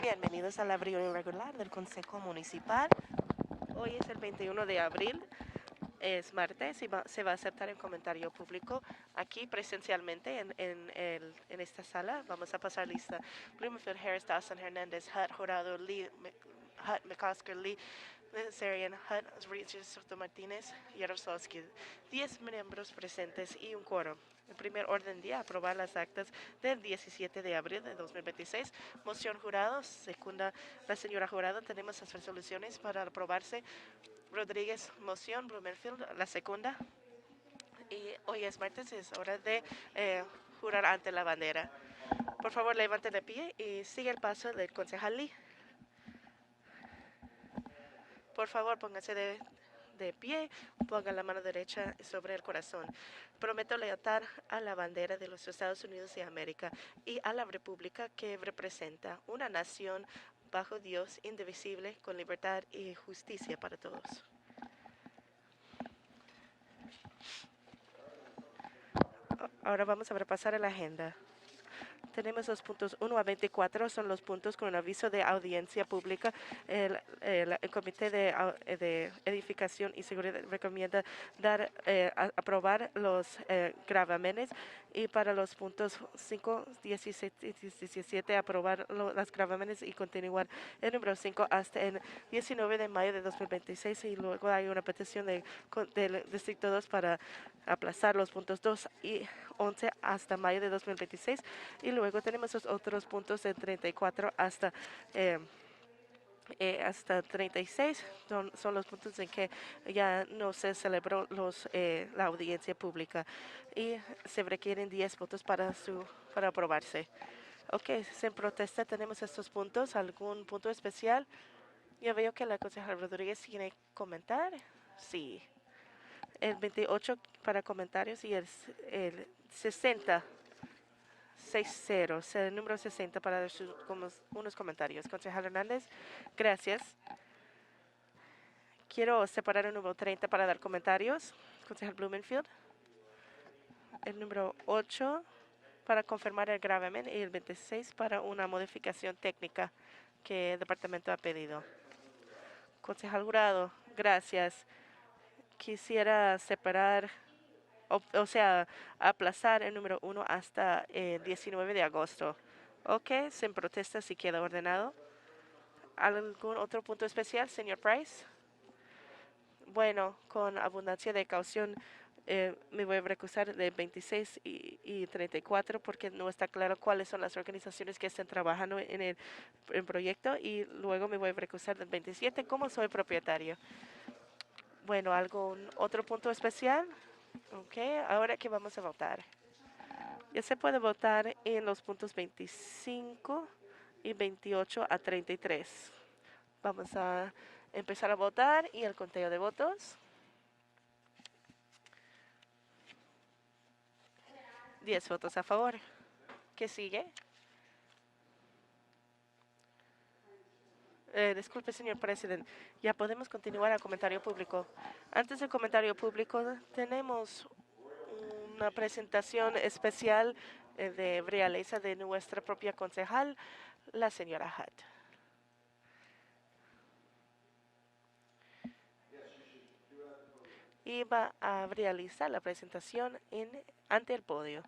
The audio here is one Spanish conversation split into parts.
Bienvenidos a la reunión regular del Consejo Municipal. Hoy es el 21 de abril, es martes y se va a aceptar el comentario público aquí presencialmente en esta sala. Vamos a pasar lista. Bloomfield, Harris, Dawson, Hernández, Hutt, Jurado, Lee, Hutt, McCosker, Lee, Sarian, Hutt, Richard, Soto Martínez y Yaroslavsky. 10 miembros presentes y un quórum. El primer orden del día, aprobar las actas del 17 de abril de 2026. Moción jurado, segunda la señora jurado. Tenemos las resoluciones para aprobarse. Rodríguez, moción. Blumenfield, la segunda. Y hoy es martes, es hora de jurar ante la bandera. Por favor, levante de pie y sigue el paso del concejal Lee. Por favor, póngase de pie, ponga la mano derecha sobre el corazón. Prometo lealtad a la bandera de los Estados Unidos de América y a la república que representa una nación bajo Dios, indivisible, con libertad y justicia para todos. Ahora vamos a repasar la agenda. Tenemos los puntos 1 a 24, son los puntos con aviso de audiencia pública. El Comité de Edificación y Seguridad recomienda aprobar los gravámenes, y para los puntos 5, 17 y 17 aprobar las gravámenes y continuar el número 5 hasta el 19 de mayo de 2026, y luego hay una petición del Distrito 2 para aplazar los puntos 2 y 11 hasta mayo de 2026, y luego tenemos los otros puntos de 34 hasta 36. Son los puntos en que ya no se celebró la audiencia pública y se requieren 10 votos para aprobarse. Ok, sin protesta tenemos estos puntos. ¿Algún punto especial? Yo veo que la concejala Rodríguez tiene comentar. Sí. El 28 para comentarios y el 60. 60, el número 60 para dar unos comentarios. Concejal Hernández, gracias. Quiero separar el número 30 para dar comentarios. Concejal Blumenfield. El número 8 para confirmar el gravamen y el 26 para una modificación técnica que el departamento ha pedido. Concejal Jurado, gracias. Quisiera separar, o sea, aplazar el número 1 hasta el 19 de agosto. Ok, sin protesta si queda ordenado. ¿Algún otro punto especial, señor Price? Bueno, con abundancia de caución, me voy a recusar de 26 y 34 porque no está claro cuáles son las organizaciones que están trabajando en el proyecto, y luego me voy a recusar del 27 como soy propietario. Bueno, ¿algún otro punto especial? Ok, ahora que vamos a votar. Ya se puede votar en los puntos 25 y 28 a 33. Vamos a empezar a votar y el conteo de votos. 10 votos a favor. ¿Qué sigue? Disculpe, señor presidente. Ya podemos continuar al comentario público. Antes del comentario público, tenemos una presentación especial de realeza de nuestra propia concejal, la señora Hutt. Y va a realizar la presentación ante el podio.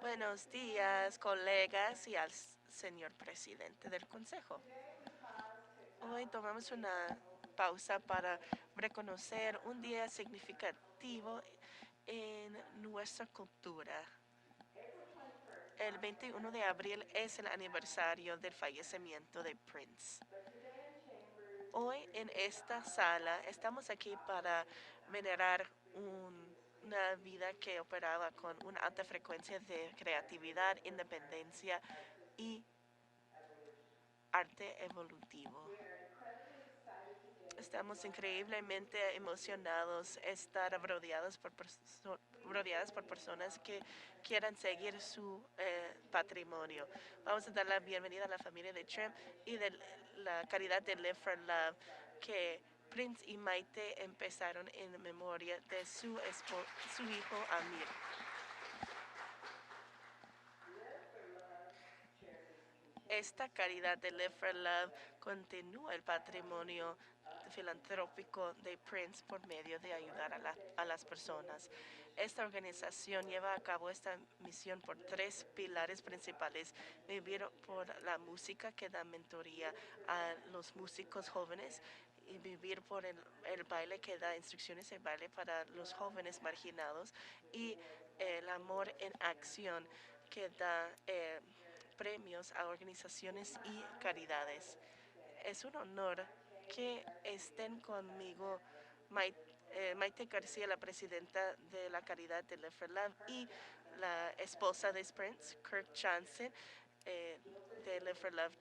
Buenos días, colegas, y al señor presidente del consejo. Hoy tomamos una pausa para reconocer un día significativo en nuestra cultura. El 21 de abril es el aniversario del fallecimiento de Prince. Hoy en esta sala estamos aquí para venerar una vida que operaba con una alta frecuencia de creatividad, independencia y arte evolutivo. Estamos increíblemente emocionados estar rodeadas por personas que quieran seguir su patrimonio. Vamos a dar la bienvenida a la familia de Trump y de la caridad de Live for Love, que Prince y Maite empezaron en memoria de su hijo Amir. Esta caridad de Live for Love continúa el patrimonio filantrópico de Prince por medio de ayudar a las personas. Esta organización lleva a cabo esta misión por tres pilares principales: vivir por la música, que da mentoría a los músicos jóvenes, y vivir por el baile, que da instrucciones de baile para los jóvenes marginados, y el amor en acción, que da premios a organizaciones y caridades. Es un honor que estén conmigo Maite García, la presidenta de la caridad de Live for Love, y la esposa de Prince, Kirk Johnson, eh, de Live for Love,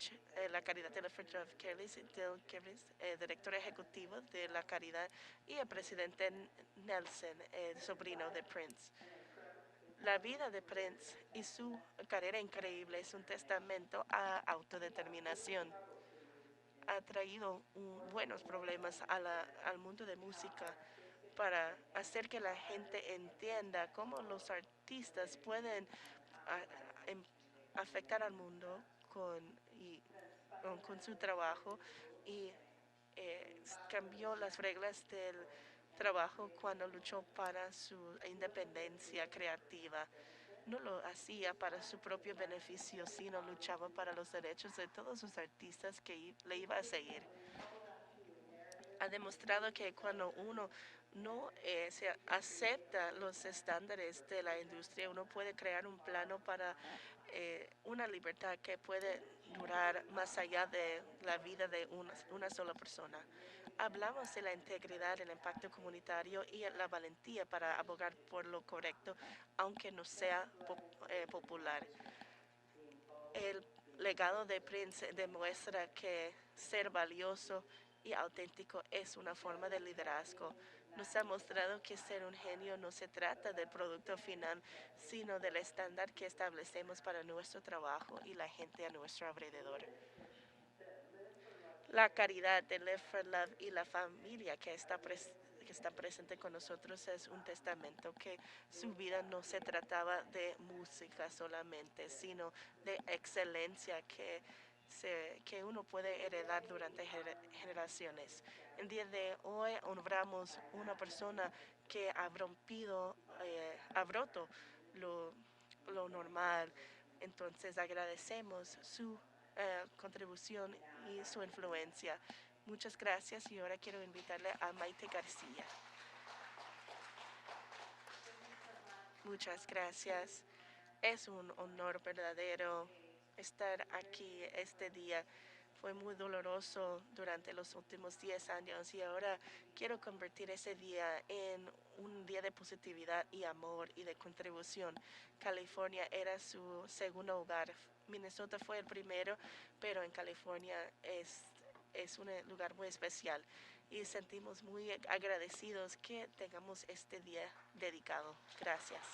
la caridad de Live for Love, Dill Kervis, director ejecutivo de la caridad, y el presidente Nelson, sobrino de Prince. La vida de Prince y su carrera increíble es un testamento a autodeterminación. Ha traído buenos problemas al mundo de música para hacer que la gente entienda cómo los artistas pueden em, afectar al mundo con su trabajo, y cambió las reglas del trabajo cuando luchó para su independencia creativa. No lo hacía para su propio beneficio, sino luchaba para los derechos de todos los artistas que le iba a seguir. Ha demostrado que cuando uno no se acepta los estándares de la industria, uno puede crear un plano para una libertad que puede durar más allá de la vida de una sola persona. Hablamos de la integridad, el impacto comunitario y la valentía para abogar por lo correcto, aunque no sea popular. El legado de Prince demuestra que ser valioso y auténtico es una forma de liderazgo. Nos ha mostrado que ser un genio no se trata del producto final, sino del estándar que establecemos para nuestro trabajo y la gente a nuestro alrededor. La caridad de Live for Love y la familia que está presente con nosotros es un testamento que su vida no se trataba de música solamente, sino de excelencia que uno puede heredar durante generaciones. El día de hoy honramos una persona que ha roto lo, lo normal. Entonces agradecemos su contribución y su influencia. Muchas gracias, y ahora quiero invitarle a Maite García. Muchas gracias. Es un honor verdadero estar aquí este día. Fue muy doloroso durante los últimos 10 años, y ahora quiero convertir ese día en un día de positividad y amor y de contribución. California era su segundo hogar. Minnesota fue el primero, pero en California es un lugar muy especial, y sentimos muy agradecidos que tengamos este día dedicado. Gracias.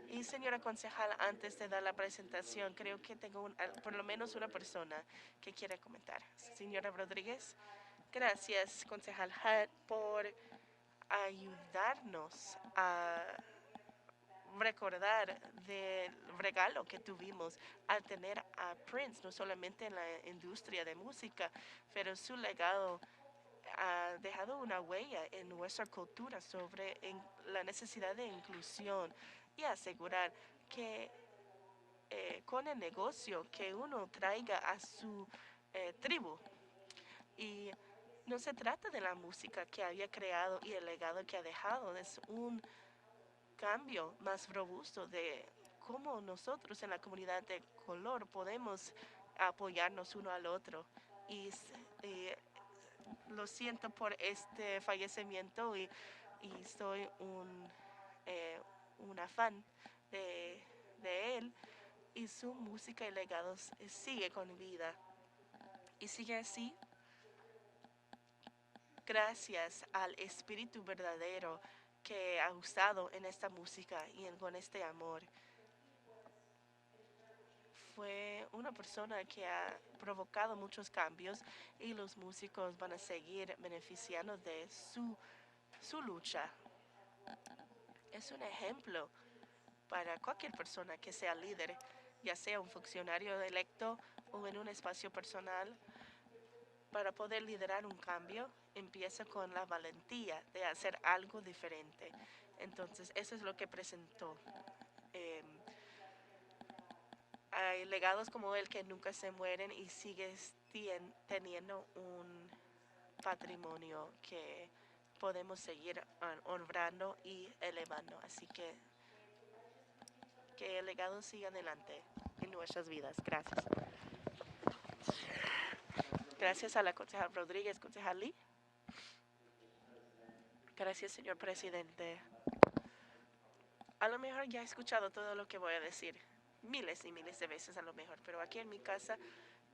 Y señora concejal, antes de dar la presentación, creo que tengo por lo menos una persona que quiere comentar. Señora Rodríguez, gracias, concejal Hutt, por ayudarnos a recordar del regalo que tuvimos al tener a Prince, no solamente en la industria de música, pero su legado ha dejado una huella en nuestra cultura sobre la necesidad de inclusión, y asegurar que con el negocio que uno traiga a su tribu. Y no se trata de la música que había creado y el legado que ha dejado, es un cambio más robusto de cómo nosotros en la comunidad de color podemos apoyarnos uno al otro. Y lo siento por este fallecimiento, y soy una fan de él, y su música y legados sigue con vida. Y sigue así gracias al espíritu verdadero que ha usado en esta música y con este amor. Fue una persona que ha provocado muchos cambios y los músicos van a seguir beneficiando de su lucha. Es un ejemplo para cualquier persona que sea líder, ya sea un funcionario electo o en un espacio personal. Para poder liderar un cambio, empieza con la valentía de hacer algo diferente. Entonces, eso es lo que presentó. Em, Hay legados como el que nunca se mueren y sigues teniendo un patrimonio que podemos seguir honrando y elevando. Así que el legado siga adelante en nuestras vidas. Gracias. Gracias a la concejal Rodríguez, concejal Lee. Gracias, señor presidente. A lo mejor ya he escuchado todo lo que voy a decir, miles y miles de veces a lo mejor, pero aquí en mi casa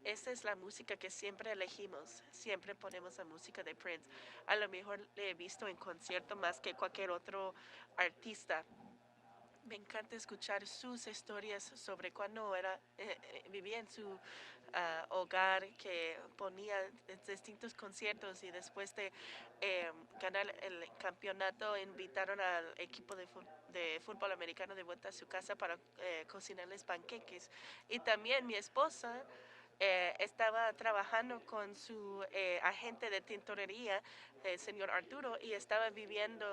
esta es la música que siempre elegimos, siempre ponemos la música de Prince. A lo mejor le he visto en concierto más que cualquier otro artista. Me encanta escuchar sus historias sobre cuando vivía en su hogar, que ponía distintos conciertos y después de ganar el campeonato invitaron al equipo de fútbol americano de vuelta a su casa para cocinarles panqueques. Y también mi esposa estaba trabajando con su agente de tintorería, el señor Arturo, y estaba viendo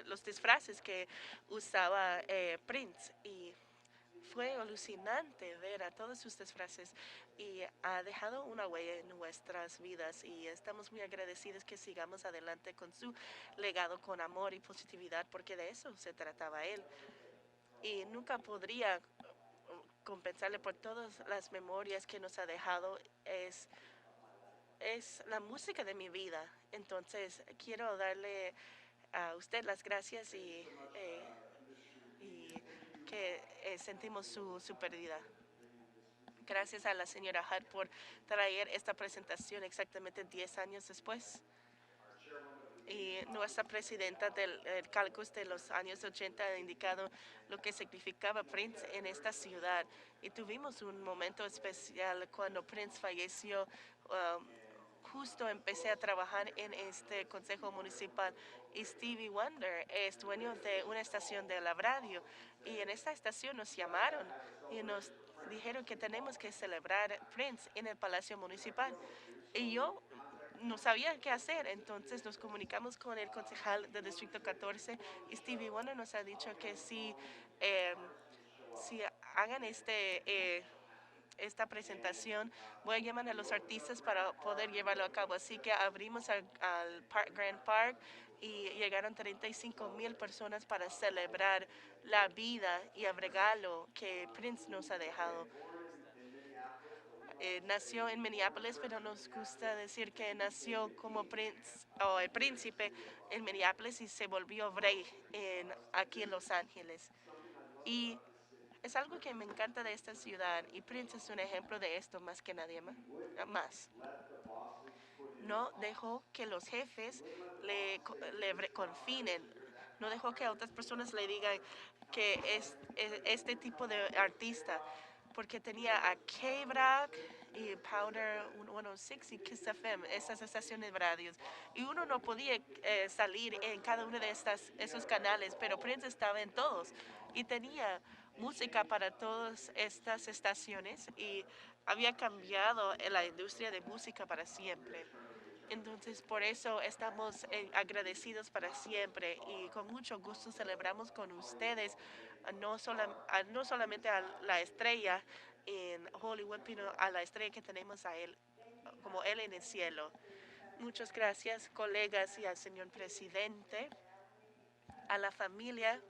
los disfraces que usaba Prince y fue alucinante ver a todos sus disfraces y ha dejado una huella en nuestras vidas y estamos muy agradecidos que sigamos adelante con su legado con amor y positividad porque de eso se trataba él y nunca podría compensarle por todas las memorias que nos ha dejado. Es la música de mi vida. Entonces quiero darle a usted las gracias y que sentimos su pérdida. Gracias a la señora Hart por traer esta presentación exactamente 10 años después. Y nuestra presidenta del Calcus de los años 80 ha indicado lo que significaba Prince en esta ciudad. Y tuvimos un momento especial cuando Prince falleció. um, Justo empecé a trabajar en este consejo municipal y Stevie Wonder es dueño de una estación de la radio y en esta estación nos llamaron y nos dijeron que tenemos que celebrar Prince en el Palacio Municipal y yo no sabía qué hacer, entonces nos comunicamos con el concejal del Distrito 14 y Stevie Wonder nos ha dicho que eh, si hagan esta presentación, voy a llamar a los artistas para poder llevarlo a cabo. Así que abrimos al Grand Park y llegaron 35,000 personas para celebrar la vida y el regalo que Prince nos ha dejado. Nació en Minneapolis, pero nos gusta decir que nació como Prince o el príncipe en Minneapolis y se volvió rey aquí en Los Ángeles. Y es algo que me encanta de esta ciudad y Prince es un ejemplo de esto más que nadie más. No dejó que los jefes le confinen, no dejó que a otras personas le digan que es este tipo de artista, porque tenía a K-Rock y Powder 106 y Kiss FM, esas estaciones de radios. Y uno no podía salir en cada uno de esos canales, pero Prince estaba en todos y tenía música para todas estas estaciones y había cambiado la industria de música para siempre. Entonces, por eso estamos agradecidos para siempre y con mucho gusto celebramos con ustedes, no solamente a la estrella en Hollywood, sino a la estrella que tenemos a él, como él en el cielo. Muchas gracias, colegas y al señor presidente, a la familia,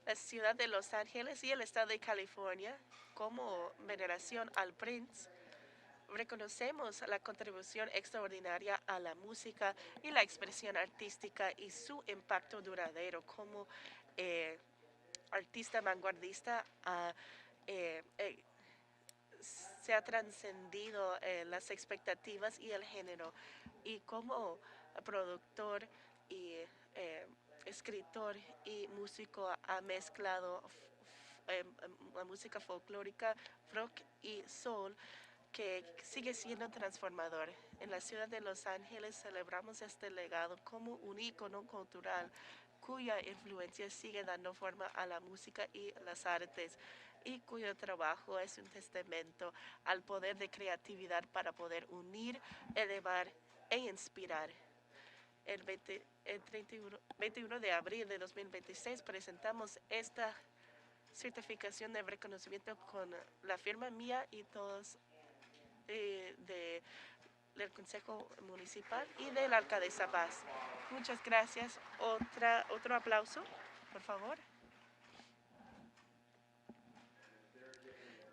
la ciudad de Los Ángeles y el estado de California, como veneración al Prince. Reconocemos la contribución extraordinaria a la música y la expresión artística y su impacto duradero como artista vanguardista se ha trascendido las expectativas y el género. Y como productor y escritor y músico ha mezclado la música folclórica, rock y soul, que sigue siendo transformador. En la ciudad de Los Ángeles celebramos este legado como un ícono cultural cuya influencia sigue dando forma a la música y las artes y cuyo trabajo es un testamento al poder de creatividad para poder unir, elevar e inspirar. El 21 de abril de 2026 presentamos esta certificación de reconocimiento con la firma mía y todos del Consejo Municipal y de la alcaldesa Paz. Muchas gracias. Otro aplauso, por favor.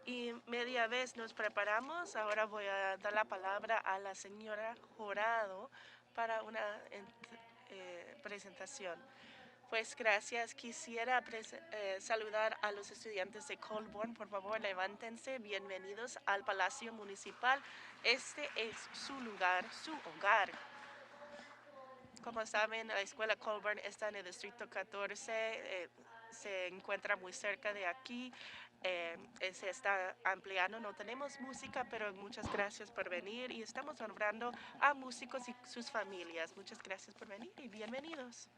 Y media vez nos preparamos. Ahora voy a dar la palabra a la señora Jurado para una presentación. Pues gracias. Quisiera saludar a los estudiantes de Colborne. Por favor, levántense. Bienvenidos al Palacio Municipal. Este es su lugar, su hogar. Como saben, la escuela Colborne está en el distrito 14. Se encuentra muy cerca de aquí. Se está ampliando. No tenemos música, pero muchas gracias por venir. Y estamos honrando a músicos y sus familias. Muchas gracias por venir y bienvenidos.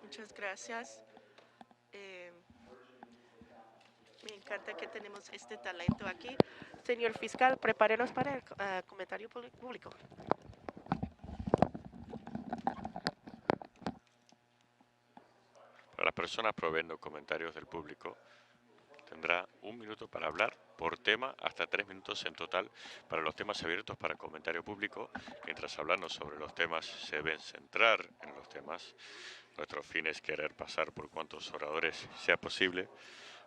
Muchas gracias. Me encanta que tenemos este talento aquí. Señor fiscal, prepárenos para el comentario público. Para las personas proveyendo comentarios del público, tendrá 1 minuto para hablar por tema, hasta 3 minutos en total para los temas abiertos para comentario público. Mientras hablando sobre los temas, se deben centrar en los temas. Nuestro fin es querer pasar por cuantos oradores sea posible.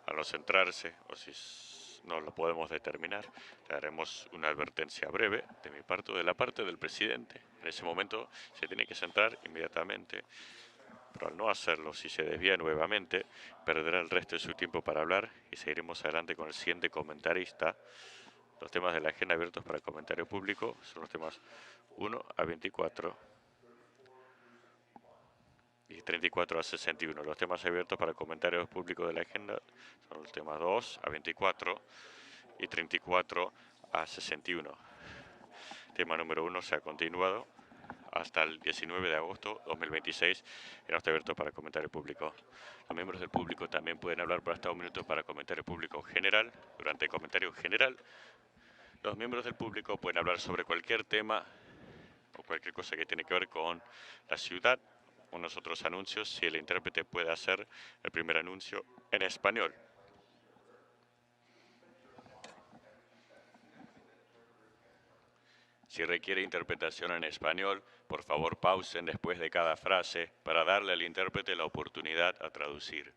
Al no centrarse, o si no lo podemos determinar, le haremos una advertencia breve de mi parte o de la parte del presidente. En ese momento se tiene que centrar inmediatamente. Pero al no hacerlo, si se desvía nuevamente, perderá el resto de su tiempo para hablar y seguiremos adelante con el siguiente comentarista. Los temas de la agenda abiertos para comentario público son los temas 1 a 24 y 34 a 61. Los temas abiertos para comentarios públicos de la agenda son los temas 2 a 24 y 34 a 61. Tema número 1 se ha continuado hasta el 19 de agosto 2026 y no está abierto para comentario público. Los miembros del público también pueden hablar por hasta 1 minuto para comentario público general. Durante el comentario general, los miembros del público pueden hablar sobre cualquier tema o cualquier cosa que tiene que ver con la ciudad, unos otros anuncios, si el intérprete puede hacer el primer anuncio en español. Si requiere interpretación en español, por favor pausen después de cada frase para darle al intérprete la oportunidad a traducir.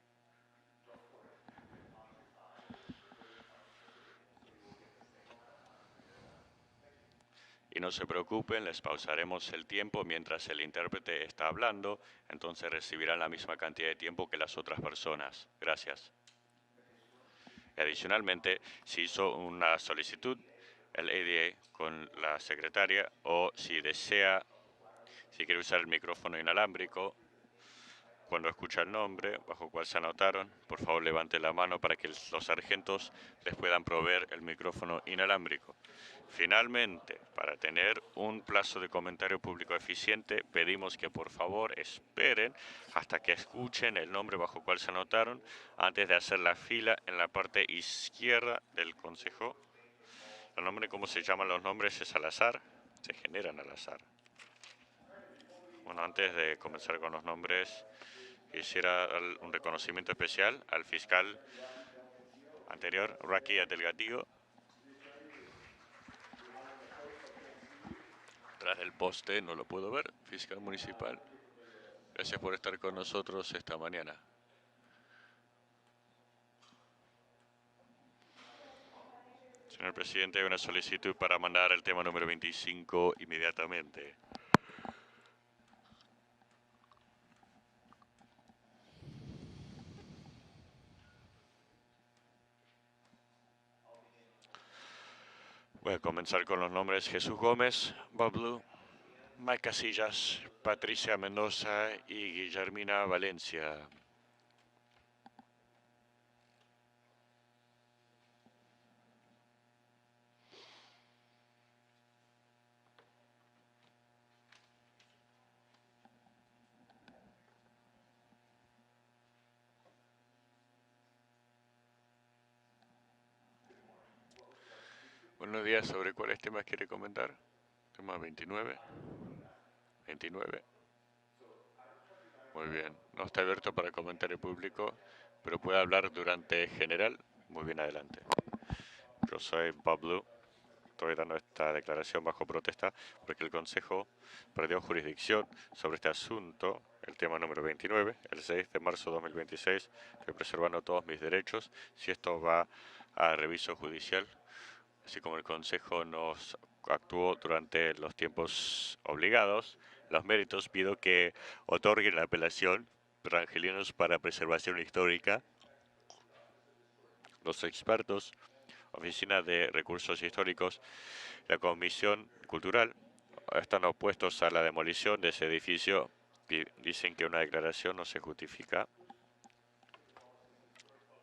Y no se preocupen, les pausaremos el tiempo mientras el intérprete está hablando, entonces recibirán la misma cantidad de tiempo que las otras personas. Gracias. Adicionalmente, si hizo una solicitud, el ADA con la secretaria, o si quiere usar el micrófono inalámbrico, cuando escucha el nombre bajo cual se anotaron, por favor levante la mano para que los sargentos les puedan proveer el micrófono inalámbrico. Finalmente, para tener un plazo de comentario público eficiente, pedimos que por favor esperen hasta que escuchen el nombre bajo cual se anotaron antes de hacer la fila en la parte izquierda del consejo. El nombre, como se llaman los nombres, es al azar, se generan al azar. Bueno, antes de comenzar con los nombres, quisiera dar un reconocimiento especial al fiscal anterior, Rocky Delgadillo, tras del poste, no lo puedo ver, fiscal municipal. Gracias por estar con nosotros esta mañana. Señor presidente, hay una solicitud para mandar el tema número 25 inmediatamente. Voy a comenzar con los nombres: Jesús Gómez, Bob Blue, Mike Casillas, Patricia Mendoza y Guillermina Valencia. Buenos días. ¿Sobre cuáles temas quiere comentar? Tema 29. 29. Muy bien. No está abierto para comentario público, pero puede hablar durante general. Muy bien, adelante. Yo soy Bob Blue. Estoy dando esta declaración bajo protesta porque el Consejo perdió jurisdicción sobre este asunto, el tema número 29, el 6 de marzo de 2026. Estoy preservando todos mis derechos. Si esto va a reviso judicial, así como el Consejo nos actuó durante los tiempos obligados, los méritos, pido que otorguen la apelación Rangelinos para Preservación Histórica. Los expertos, Oficina de Recursos Históricos, la Comisión Cultural, están opuestos a la demolición de ese edificio. Dicen que una declaración no se justifica.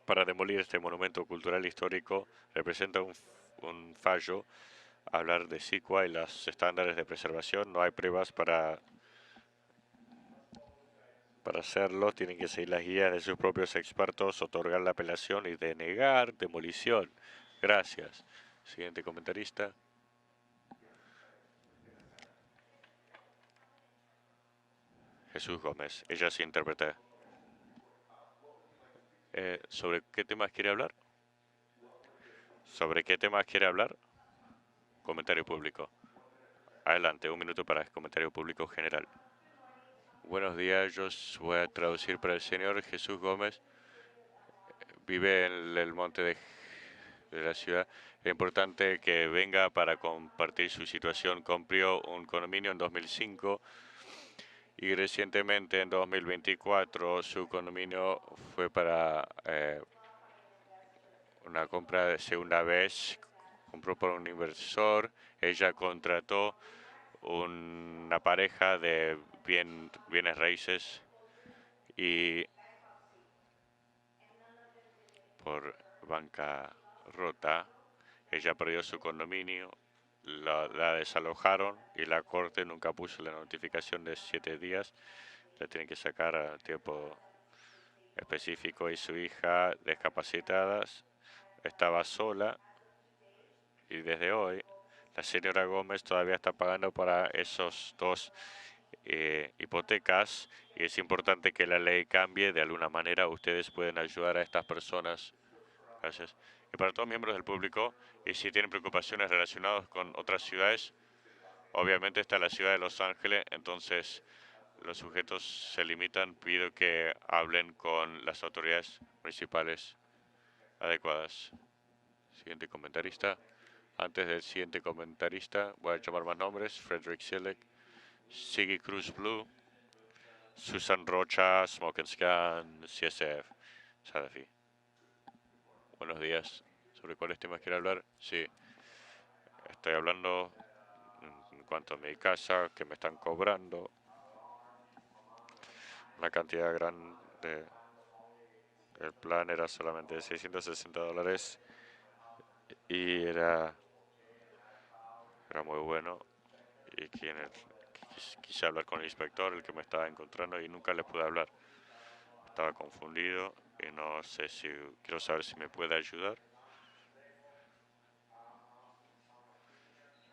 Para demolir este monumento cultural histórico representa un fallo. Hablar de SICUA y los estándares de preservación, no hay pruebas para hacerlo. Tienen que seguir las guías de sus propios expertos, otorgar la apelación y denegar demolición. Gracias. Siguiente comentarista. Jesús Gómez. Ella sí interpreta. ¿Sobre qué temas quiere hablar? ¿Sobre qué temas quiere hablar? Comentario público. Adelante, un minuto para el comentario público general. Buenos días, yo voy a traducir para el señor Jesús Gómez. Vive en el monte de la ciudad. Es importante que venga para compartir su situación. Compró un condominio en 2005 y recientemente en 2024 su condominio fue para una compra de segunda vez. Compró por un inversor. Ella contrató una pareja de bienes raíces y por bancarrota ella perdió su condominio, la desalojaron y la corte nunca puso la notificación de 7 días. La tienen que sacar a tiempo específico y su hija discapacitada estaba sola y desde hoy la señora Gómez todavía está pagando para esos dos hipotecas y es importante que la ley cambie de alguna manera. Ustedes pueden ayudar a estas personas. Gracias. Y para todos los miembros del público, y si tienen preocupaciones relacionadas con otras ciudades, obviamente está la ciudad de Los Ángeles, entonces los sujetos se limitan. Pido que hablen con las autoridades municipales adecuadas. Siguiente comentarista. Antes del siguiente comentarista, voy a llamar más nombres. Frederick Sielek, Siggy Cruz Blue, Susan Rocha, Smoke and Scan, CSF, Salafi. Buenos días. ¿Sobre cuáles temas quiere hablar? Sí, estoy hablando en cuanto a mi casa, que me están cobrando una cantidad grande. El plan era solamente de $660 y era muy bueno. Y quise hablar con el inspector, el que me estaba encontrando, y nunca le pude hablar. Estaba confundido y no sé si quiero saber si me puede ayudar.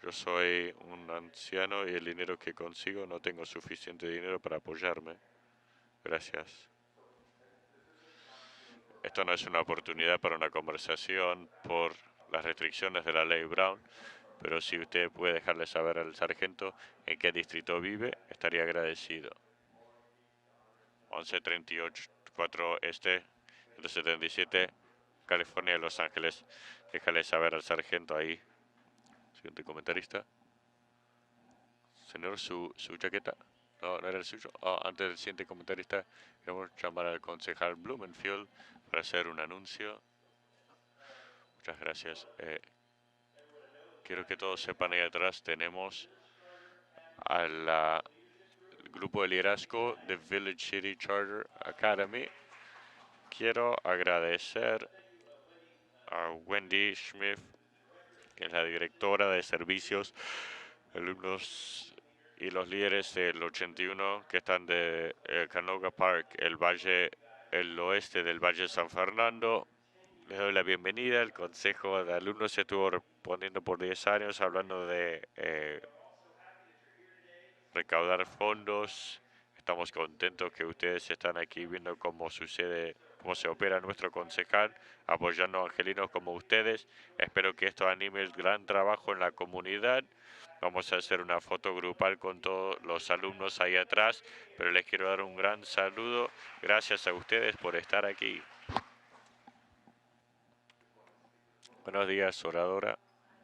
Yo soy un anciano y el dinero que consigo no tengo suficiente dinero para apoyarme. Gracias. Esto no es una oportunidad para una conversación por las restricciones de la ley Brown, pero si usted puede dejarle saber al sargento en qué distrito vive, estaría agradecido. 1134 Este, 177, California, Los Ángeles. Déjale saber al sargento ahí. Siguiente comentarista. Señor, su chaqueta. No, no era el suyo. Antes del siguiente comentarista, queremos llamar al concejal Blumenfield para hacer un anuncio. Muchas gracias. quiero que todos sepan, ahí atrás tenemos al grupo de liderazgo de Village City Charter Academy. Quiero agradecer a Wendy Schmidt, que es la directora de servicios, alumnos y los líderes del 81 que están de Canoga Park, el oeste del Valle de San Fernando. Les doy la bienvenida. El consejo de alumnos se estuvo respondiendo por 10 años hablando de recaudar fondos. Estamos contentos que ustedes están aquí viendo cómo sucede, cómo se opera nuestro concejal, apoyando a angelinos como ustedes. Espero que esto anime el gran trabajo en la comunidad. Vamos a hacer una foto grupal con todos los alumnos ahí atrás, pero les quiero dar un gran saludo. Gracias a ustedes por estar aquí. Buenos días, oradora.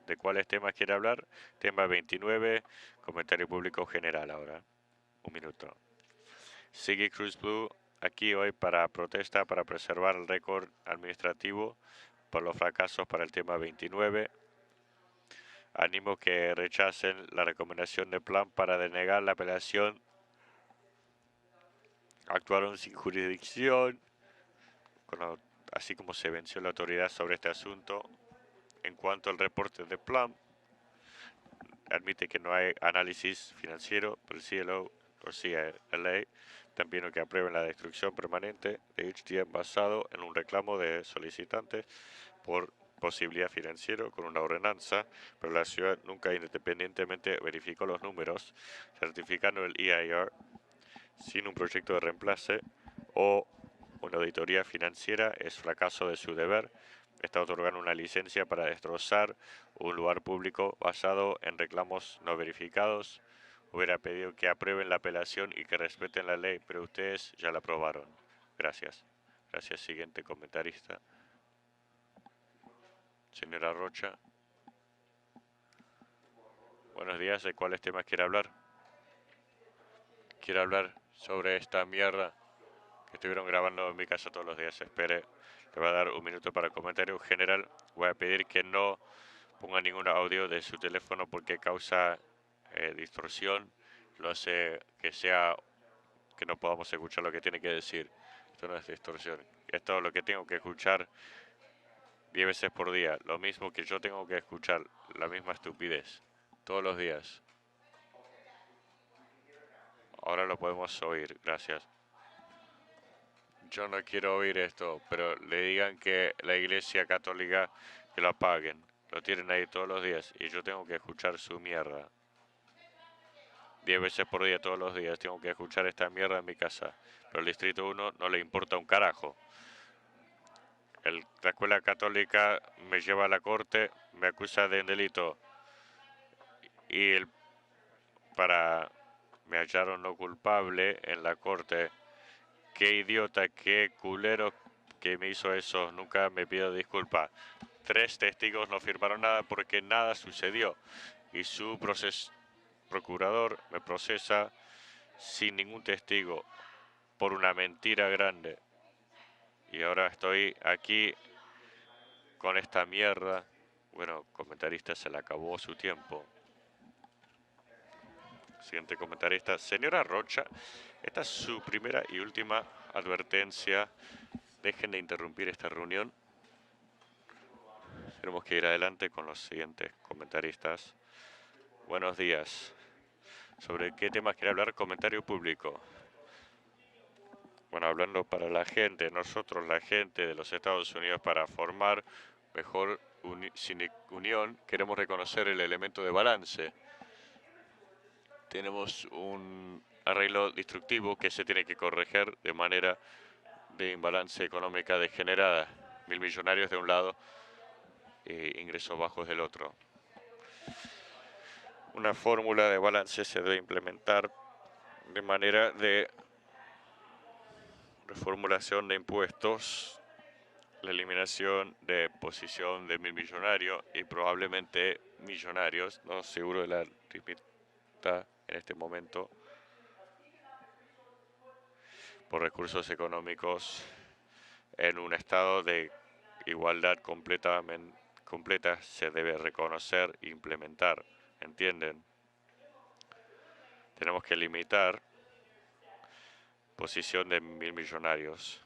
¿De cuáles temas quiere hablar? Tema 29, comentario público general ahora. Un minuto. Sigue Cruz Blue aquí hoy para protesta para preservar el récord administrativo por los fracasos para el tema 29. Animo que rechacen la recomendación de plan para denegar la apelación. Actuaron sin jurisdicción, así como se venció la autoridad sobre este asunto. En cuanto al reporte de plan, admite que no hay análisis financiero, pero el CLO o CLA también que aprueben la destrucción permanente de HTM basado en un reclamo de solicitantes por posibilidad financiera con una ordenanza, pero la ciudad nunca independientemente verificó los números, certificando el EIR sin un proyecto de reemplace o una auditoría financiera es fracaso de su deber. Está otorgando una licencia para destrozar un lugar público basado en reclamos no verificados. Hubiera pedido que aprueben la apelación y que respeten la ley, pero ustedes ya la aprobaron. Gracias. Gracias, siguiente comentarista. Señora Rocha. Buenos días, ¿de cuáles temas quiere hablar? Quiero hablar sobre esta mierda que estuvieron grabando en mi casa todos los días. Espere, le voy a dar un minuto para el comentario general. Voy a pedir que no ponga ningún audio de su teléfono porque causa distorsión. Lo hace que no podamos escuchar lo que tiene que decir. Esto no es distorsión. Esto es lo que tengo que escuchar 10 veces por día. Lo mismo que yo tengo que escuchar. La misma estupidez. Todos los días. Ahora lo podemos oír. Gracias. Yo no quiero oír esto, pero le digan que la iglesia católica que lo apaguen. Lo tienen ahí todos los días y yo tengo que escuchar su mierda. 10 veces por día, todos los días, tengo que escuchar esta mierda en mi casa. Pero el Distrito 1 no le importa un carajo. La escuela católica me lleva a la corte, me acusa de un delito. Y me hallaron no culpable en la corte. Qué idiota, qué culero que me hizo eso. Nunca me pido disculpas. 3 testigos no firmaron nada porque nada sucedió. Y su procurador me procesa sin ningún testigo por una mentira grande. Y ahora estoy aquí con esta mierda. Bueno, comentarista, se le acabó su tiempo. Siguiente comentarista. Señora Rocha, esta es su primera y última advertencia. Dejen de interrumpir esta reunión. Tenemos que ir adelante con los siguientes comentaristas. Buenos días. ¿Sobre qué temas quiere hablar? Comentario público. Bueno, hablando para la gente, nosotros, la gente de los Estados Unidos, para formar mejor unión, queremos reconocer el elemento de balance. Tenemos un arreglo destructivo que se tiene que corregir de manera de imbalance económica degenerada. 1.000 millonarios de un lado e ingresos bajos del otro. Una fórmula de balance se debe implementar de manera de reformulación de impuestos, la eliminación de posición de 1.000 millonarios y probablemente millonarios, no seguro de la aritmética en este momento, por recursos económicos en un estado de igualdad completa se debe reconocer e implementar. ¿Entienden? Tenemos que limitar posición de 1.000 millonarios.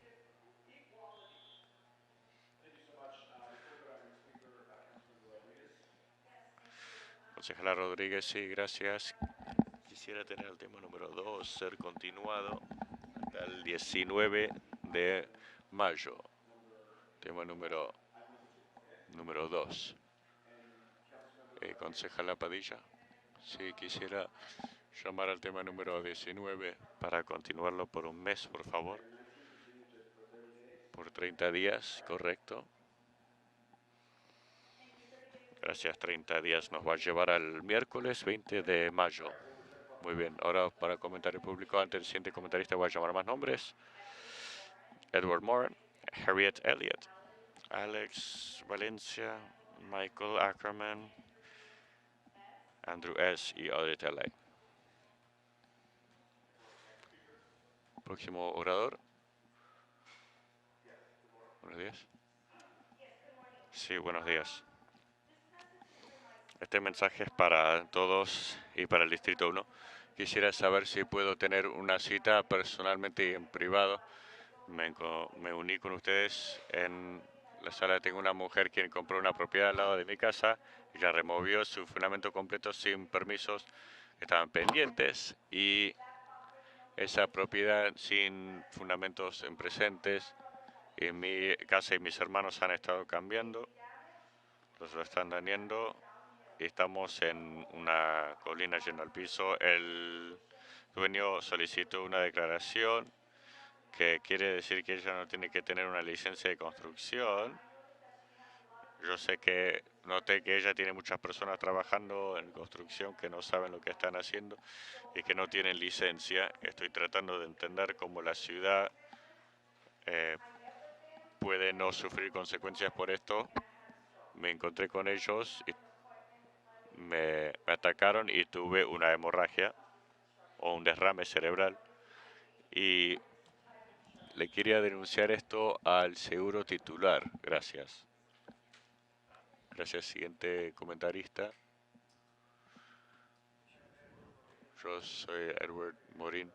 Concejala Rodríguez, sí, gracias. Quisiera tener el tema número 2 ser continuado hasta el 19 de mayo. Tema número 2. Concejala Padilla. Sí, quisiera llamar al tema número 19 para continuarlo por un mes, por favor. Por 30 días, correcto. Gracias, 30 días nos va a llevar al miércoles 20 de mayo. Muy bien, ahora para comentario público, antes del siguiente comentarista voy a llamar más nombres. Edward Moran, Harriet Elliott, Alex Valencia, Michael Ackerman, Andrew S. y Audrey Telley. Próximo orador. Buenos días. Sí, buenos días. Este mensaje es para todos y para el Distrito 1. Quisiera saber si puedo tener una cita personalmente y en privado. Me uní con ustedes en la sala. Tengo una mujer quien compró una propiedad al lado de mi casa y ya removió su fundamento completo sin permisos. Estaban pendientes y esa propiedad sin fundamentos en presentes. Y mi casa y mis hermanos han estado cambiando. Los lo están dañando. Estamos en una colina llena al piso. El dueño solicitó una declaración que quiere decir que ella no tiene que tener una licencia de construcción. Yo sé que noté que ella tiene muchas personas trabajando en construcción que no saben lo que están haciendo y que no tienen licencia. Estoy tratando de entender cómo la ciudad puede no sufrir consecuencias por esto. Me encontré con ellos y me atacaron y tuve una hemorragia o un derrame cerebral. Y le quería denunciar esto al seguro titular. Gracias. Gracias, siguiente comentarista. Yo soy Edward Morin,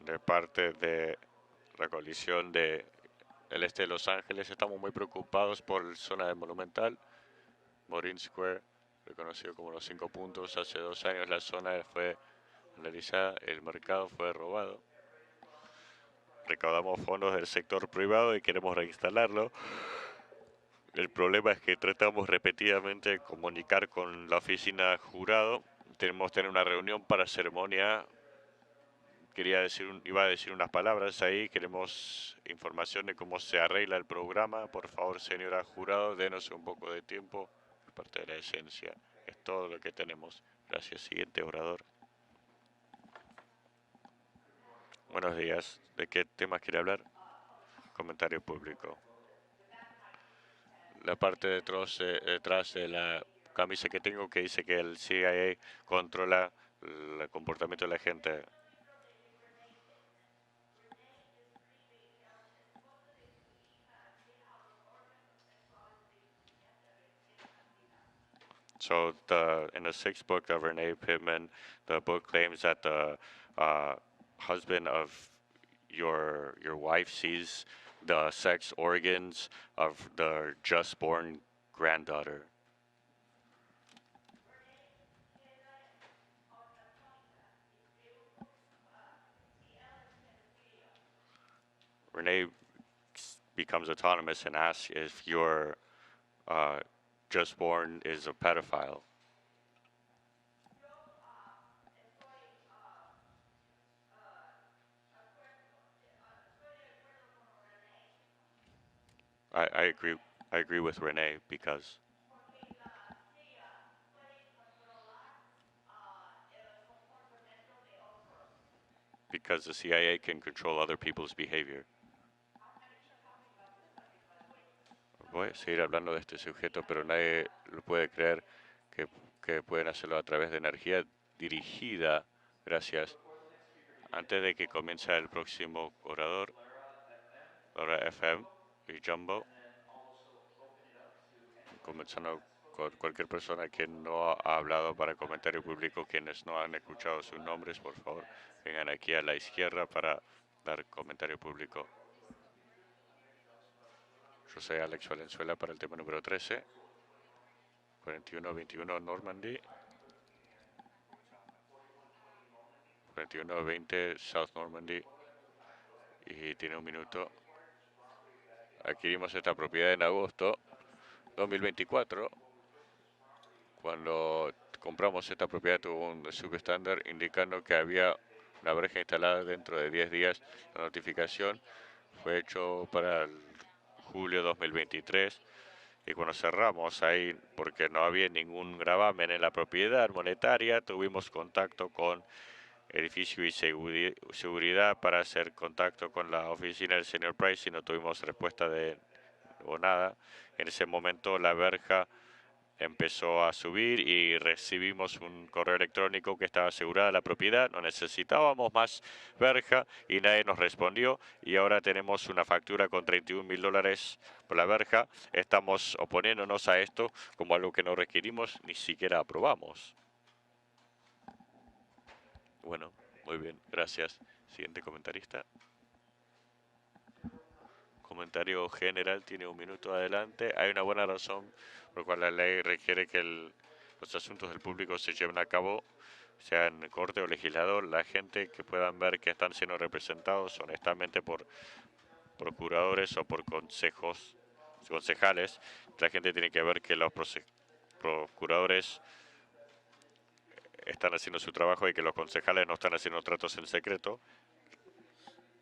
de parte de la coalición de el este de Los Ángeles. Estamos muy preocupados por la zona de Monumental, Morin Square, reconocido como los 5 puntos. Hace 2 años la zona fue analizada, el mercado fue robado. Recaudamos fondos del sector privado y queremos reinstalarlo. El problema es que tratamos repetidamente de comunicar con la oficina jurado. Tenemos que tener una reunión para ceremonia. Iba a decir unas palabras ahí. Queremos información de cómo se arregla el programa. Por favor, señora jurado, denos un poco de tiempo. Es parte de la esencia. Es todo lo que tenemos. Gracias. Siguiente orador. Buenos días. ¿De qué tema quiere hablar? Comentario público. La parte detrás de la camisa que tengo que dice que el CIA controla el comportamiento de la gente. So in the sixth book of Renee Pittman, the book claims that the husband of your wife sees the sex organs of the just born granddaughter. Renee becomes autonomous and asks if your just born is a pedophile. I agree. I agree with Renee because the CIA can control other people's behavior. Voy a seguir hablando de este sujeto, pero nadie lo puede creer que pueden hacerlo a través de energía dirigida. Gracias. Antes de que comience el próximo orador, ahora FM y Jumbo, comenzando con cualquier persona que no ha hablado para comentario público, quienes no han escuchado sus nombres, por favor, vengan aquí a la izquierda para dar comentario público. Yo soy Alex Valenzuela para el tema número 13, 4121 Normandy, 4120 South Normandy, y tiene un minuto. Adquirimos esta propiedad en agosto 2024. Cuando compramos esta propiedad tuvo un subestándar indicando que había una verja instalada dentro de 10 días. La notificación fue hecho para el julio 2023 y cuando cerramos ahí, porque no había ningún gravamen en la propiedad monetaria, tuvimos contacto con edificio y seguridad para hacer contacto con la oficina del señor Price y no tuvimos respuesta de o nada. En ese momento la verja empezó a subir y recibimos un correo electrónico que estaba asegurada la propiedad, no necesitábamos más verja y nadie nos respondió y ahora tenemos una factura con $31,000 por la verja. Estamos oponiéndonos a esto como algo que no requerimos ni siquiera aprobamos. Bueno, muy bien, gracias. Siguiente comentarista. Comentario general, tiene un minuto adelante. Hay una buena razón por la cual la ley requiere que los asuntos del público se lleven a cabo, sea en corte o legislador. La gente que puedan ver que están siendo representados honestamente por procuradores o por concejales. La gente tiene que ver que los procuradores están haciendo su trabajo y que los concejales no están haciendo tratos en secreto.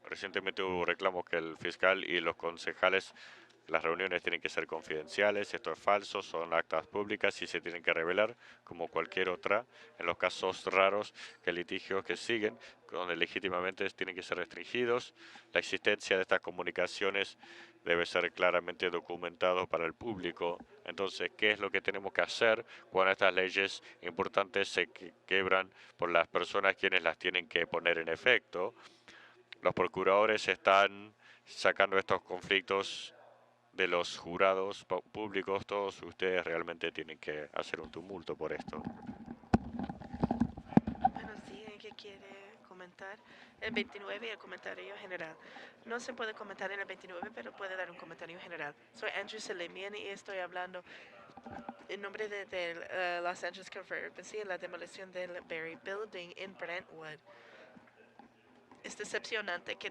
Recientemente hubo reclamos que el fiscal y los concejales, las reuniones tienen que ser confidenciales. Esto es falso, son actas públicas y se tienen que revelar como cualquier otra. En los casos raros que litigios que siguen, donde legítimamente tienen que ser restringidos, la existencia de estas comunicaciones debe ser claramente documentado para el público. Entonces, ¿qué es lo que tenemos que hacer cuando estas leyes importantes se quebran por las personas quienes las tienen que poner en efecto? Los procuradores están sacando estos conflictos de los jurados públicos. Todos ustedes realmente tienen que hacer un tumulto por esto. Buenos días, ¿qué quiere comentar? El 29 y el comentario general. No se puede comentar en el 29, pero puede dar un comentario general. Soy Andrew Selemian y estoy hablando en nombre de Los Angeles Conservancy en la demolición del Berry Building en Brentwood. Es decepcionante que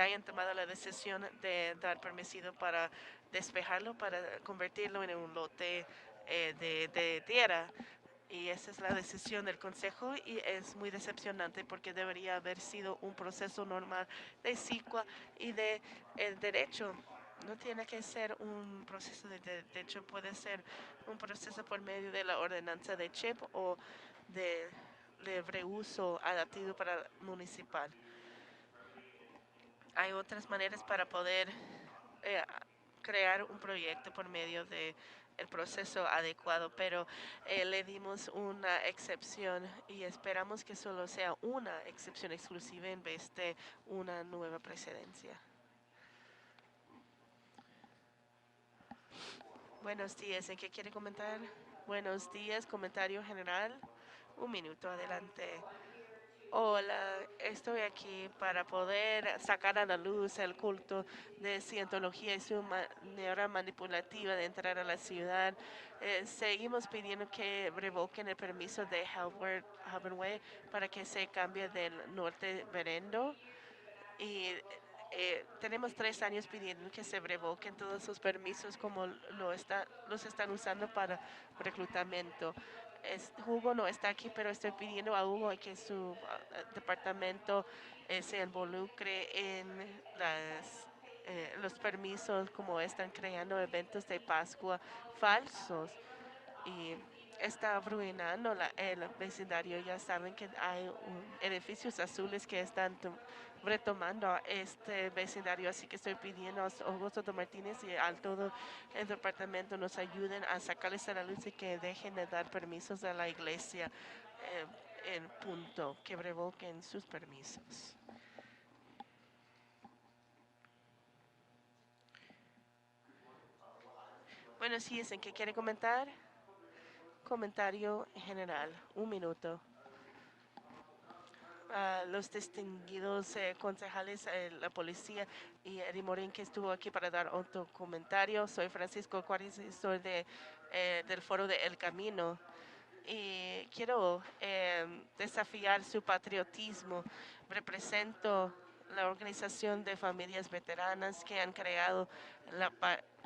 hayan tomado la decisión de dar permiso para despejarlo, para convertirlo en un lote de tierra. Y esa es la decisión del Consejo y es muy decepcionante porque debería haber sido un proceso normal de CICUA y de derecho. No tiene que ser un proceso de derecho, puede ser un proceso por medio de la ordenanza de CHIP o de libre uso adaptado para municipal. Hay otras maneras para poder eh, crear un proyecto por medio de el proceso adecuado, pero le dimos una excepción y esperamos que solo sea una excepción exclusiva en vez de una nueva precedencia. Buenos días, ¿en qué quiere comentar? Buenos días, comentario general. Un minuto, adelante. Hola, estoy aquí para poder sacar a la luz el culto de cientología y su manera manipulativa de entrar a la ciudad. Seguimos pidiendo que revoquen el permiso de Halberway para que se cambie del norte Verendo y tenemos 3 años pidiendo que se revoquen todos sus permisos como los están usando para reclutamiento. Hugo no está aquí, pero estoy pidiendo a Hugo que su departamento se involucre en los permisos como están creando eventos de Pascua falsos y está arruinando el vecindario. Ya saben que hay edificios azules que están retomando este vecindario, así que estoy pidiendo a Hugo Soto Martínez y a todo el departamento nos ayuden a sacarles a la luz y que dejen de dar permisos a la iglesia en punto, que revoquen sus permisos. Bueno, sí, es en que quiere comentar. Comentario general, 1 minuto. A los distinguidos concejales, la policía y Eddie Morín que estuvo aquí para dar otro comentario. Soy Francisco Cuárez y soy del Foro de El Camino y quiero desafiar su patriotismo. Represento la organización de familias veteranas que han creado la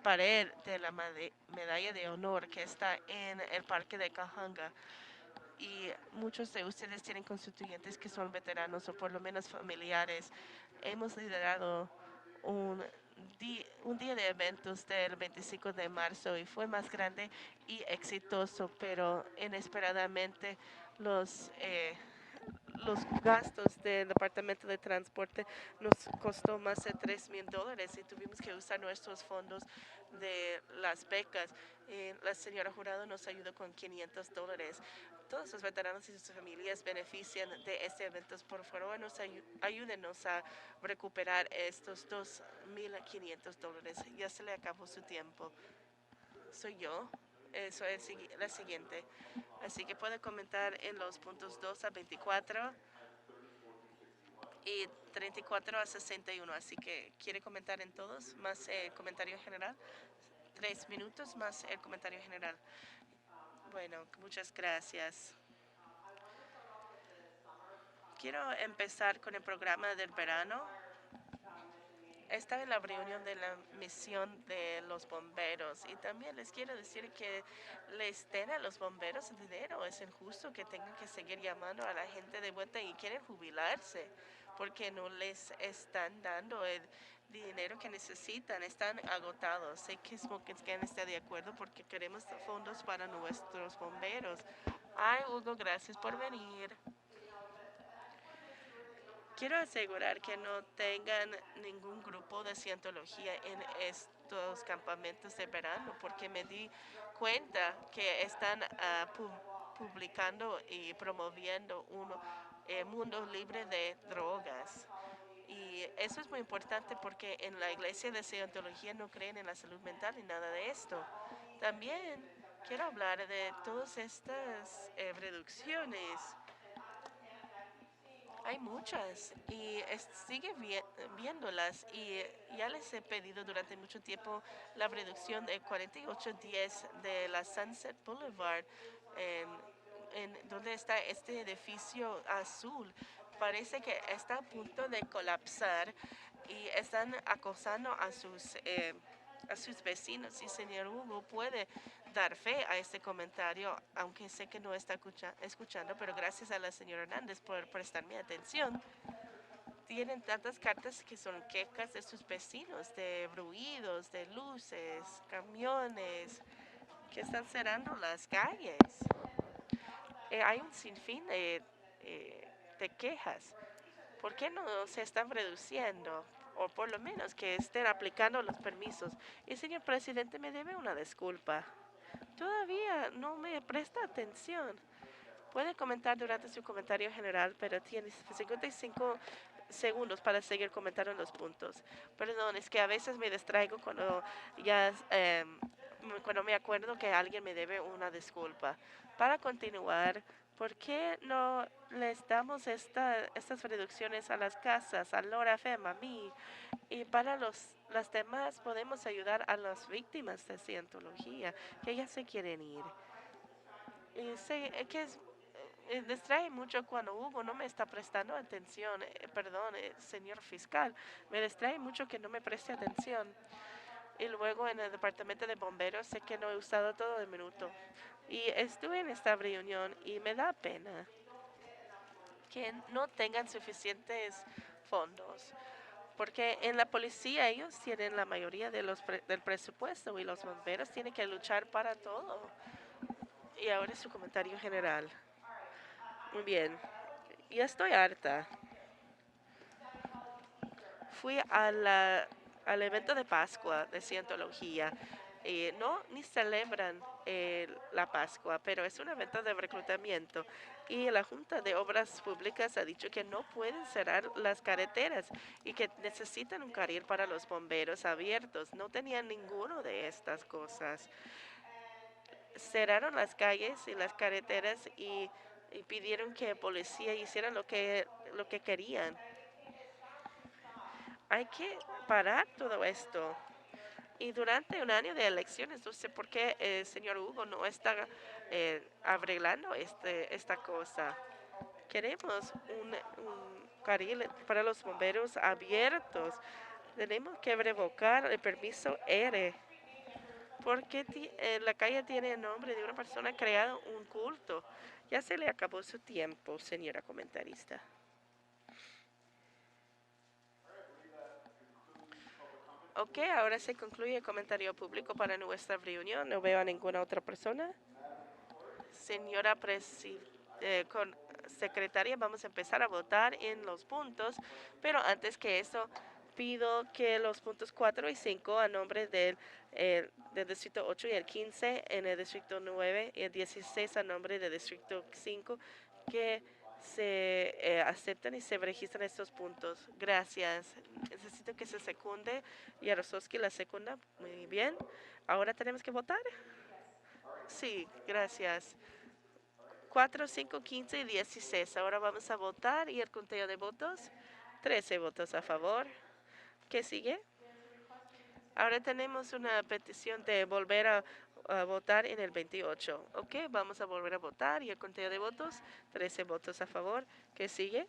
pared de la medalla de honor que está en el parque de Cajanga y muchos de ustedes tienen constituyentes que son veteranos o por lo menos familiares. Hemos liderado un, un día de eventos del 25 de marzo y fue más grande y exitoso, pero inesperadamente los, eh, Los gastos del Departamento de Transporte nos costó más de $3,000 y tuvimos que usar nuestros fondos de las becas. La señora Jurado nos ayudó con $500. Todos los veteranos y sus familias benefician de este evento. Por favor, ayúdenos a recuperar estos $2,500. Ya se le acabó su tiempo. Soy yo. Soy la siguiente. Así que puede comentar en los puntos 2 a 24 y 34 a 61. Así que quiere comentar en todos, más comentario general. 3 minutos más el comentario general. Bueno, muchas gracias. Quiero empezar con el programa del verano. Estaba en la reunión de la misión de los bomberos y también les quiero decir que les den a los bomberos dinero. Es injusto que tengan que seguir llamando a la gente de vuelta y quieren jubilarse porque no les están dando el dinero que necesitan. Están agotados. Sé que Smoking está de acuerdo porque queremos fondos para nuestros bomberos. Ay, Hugo, gracias por venir. Quiero asegurar que no tengan ningún grupo de cientología en estos campamentos de verano, porque me di cuenta que están publicando y promoviendo un mundo libre de drogas. Y eso es muy importante porque en la iglesia de cientología no creen en la salud mental ni nada de esto. También quiero hablar de todas estas reducciones. Hay muchas y sigue viéndolas y ya les he pedido durante mucho tiempo la reducción de 4810 de la Sunset Boulevard en donde está este edificio azul. Parece que está a punto de colapsar y están acosando a sus vecinos. Y señor Hugo puede dar fe a este comentario, aunque sé que no está escuchando, pero gracias a la señora Hernández por prestarme atención. Tienen tantas cartas que son quejas de sus vecinos, de ruidos, de luces, camiones, que están cerrando las calles. Hay un sinfín de quejas. ¿Por qué no se están reduciendo? O por lo menos que estén aplicando los permisos. Y señor presidente, me debe una disculpa. Todavía no me presta atención. Puede comentar durante su comentario general, pero tiene 55 segundos para seguir comentando los puntos. Perdón, es que a veces me distraigo cuando me acuerdo que alguien me debe una disculpa. Para continuar, ¿por qué no les damos estas reducciones a las casas, a Lora Fem, a mí? Y para las demás podemos ayudar a las víctimas de cientología, que ya se quieren ir. Y sé que distrae mucho cuando Hugo no me está prestando atención. Perdón, señor fiscal, me distrae mucho que no me preste atención. Y luego en el departamento de bomberos sé que no he usado todo el minuto. Y estuve en esta reunión y me da pena que no tengan suficientes fondos. Porque en la policía ellos tienen la mayoría del presupuesto y los bomberos tienen que luchar para todo. Y ahora es su comentario general. Muy bien, ya estoy harta. Fui al evento de Pascua de Cientología. No, ni celebran la Pascua, pero es un evento de reclutamiento y la Junta de Obras Públicas ha dicho que no pueden cerrar las carreteras y que necesitan un carril para los bomberos abiertos. No tenían ninguno de estas cosas. Cerraron las calles y las carreteras y pidieron que la policía hiciera lo que querían. Hay que parar todo esto. Y durante un año de elecciones, no sé por qué el señor Hugo no está arreglando esta cosa. Queremos un carril para los bomberos abiertos. Tenemos que revocar el permiso R. Porque la calle tiene el nombre de una persona que ha creado un culto. Ya se le acabó su tiempo, señora comentarista. Ok, ahora se concluye el comentario público para nuestra reunión. No veo a ninguna otra persona. Señora secretaria, vamos a empezar a votar en los puntos, pero antes que eso, pido que los puntos 4 y 5 a nombre del Distrito 8 y el 15 en el Distrito 9 y el 16 a nombre del Distrito 5, que se aceptan y se registran estos puntos. Gracias. Necesito que se secunde. Yarosowski la segunda. Muy bien. Ahora tenemos que votar. Sí, gracias. 4, 5, 15 y 16. Ahora vamos a votar y el conteo de votos. 13 votos a favor. ¿Qué sigue? Ahora tenemos una petición de volver a votar en el 28. Ok, vamos a volver a votar y el conteo de votos. 13 votos a favor. ¿Qué sigue?